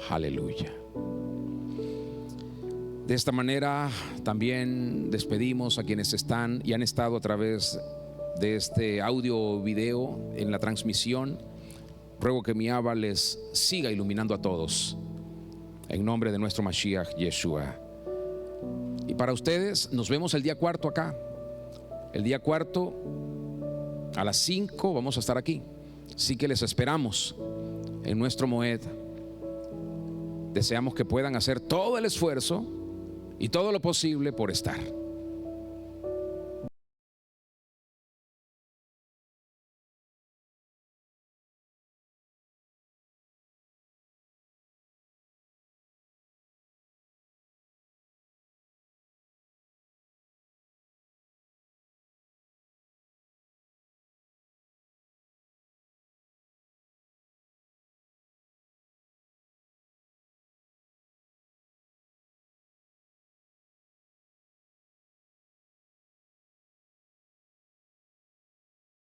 Aleluya. De esta manera también despedimos a quienes están y han estado a través de este audio video en la transmisión. Ruego que mi Abba les siga iluminando a todos en nombre de nuestro Mashiach Yeshua. Y para ustedes nos vemos el día cuarto acá. El día cuarto a las 5 vamos a estar aquí. Así que les esperamos en nuestro Moed. Deseamos que puedan hacer todo el esfuerzo y todo lo posible por estar.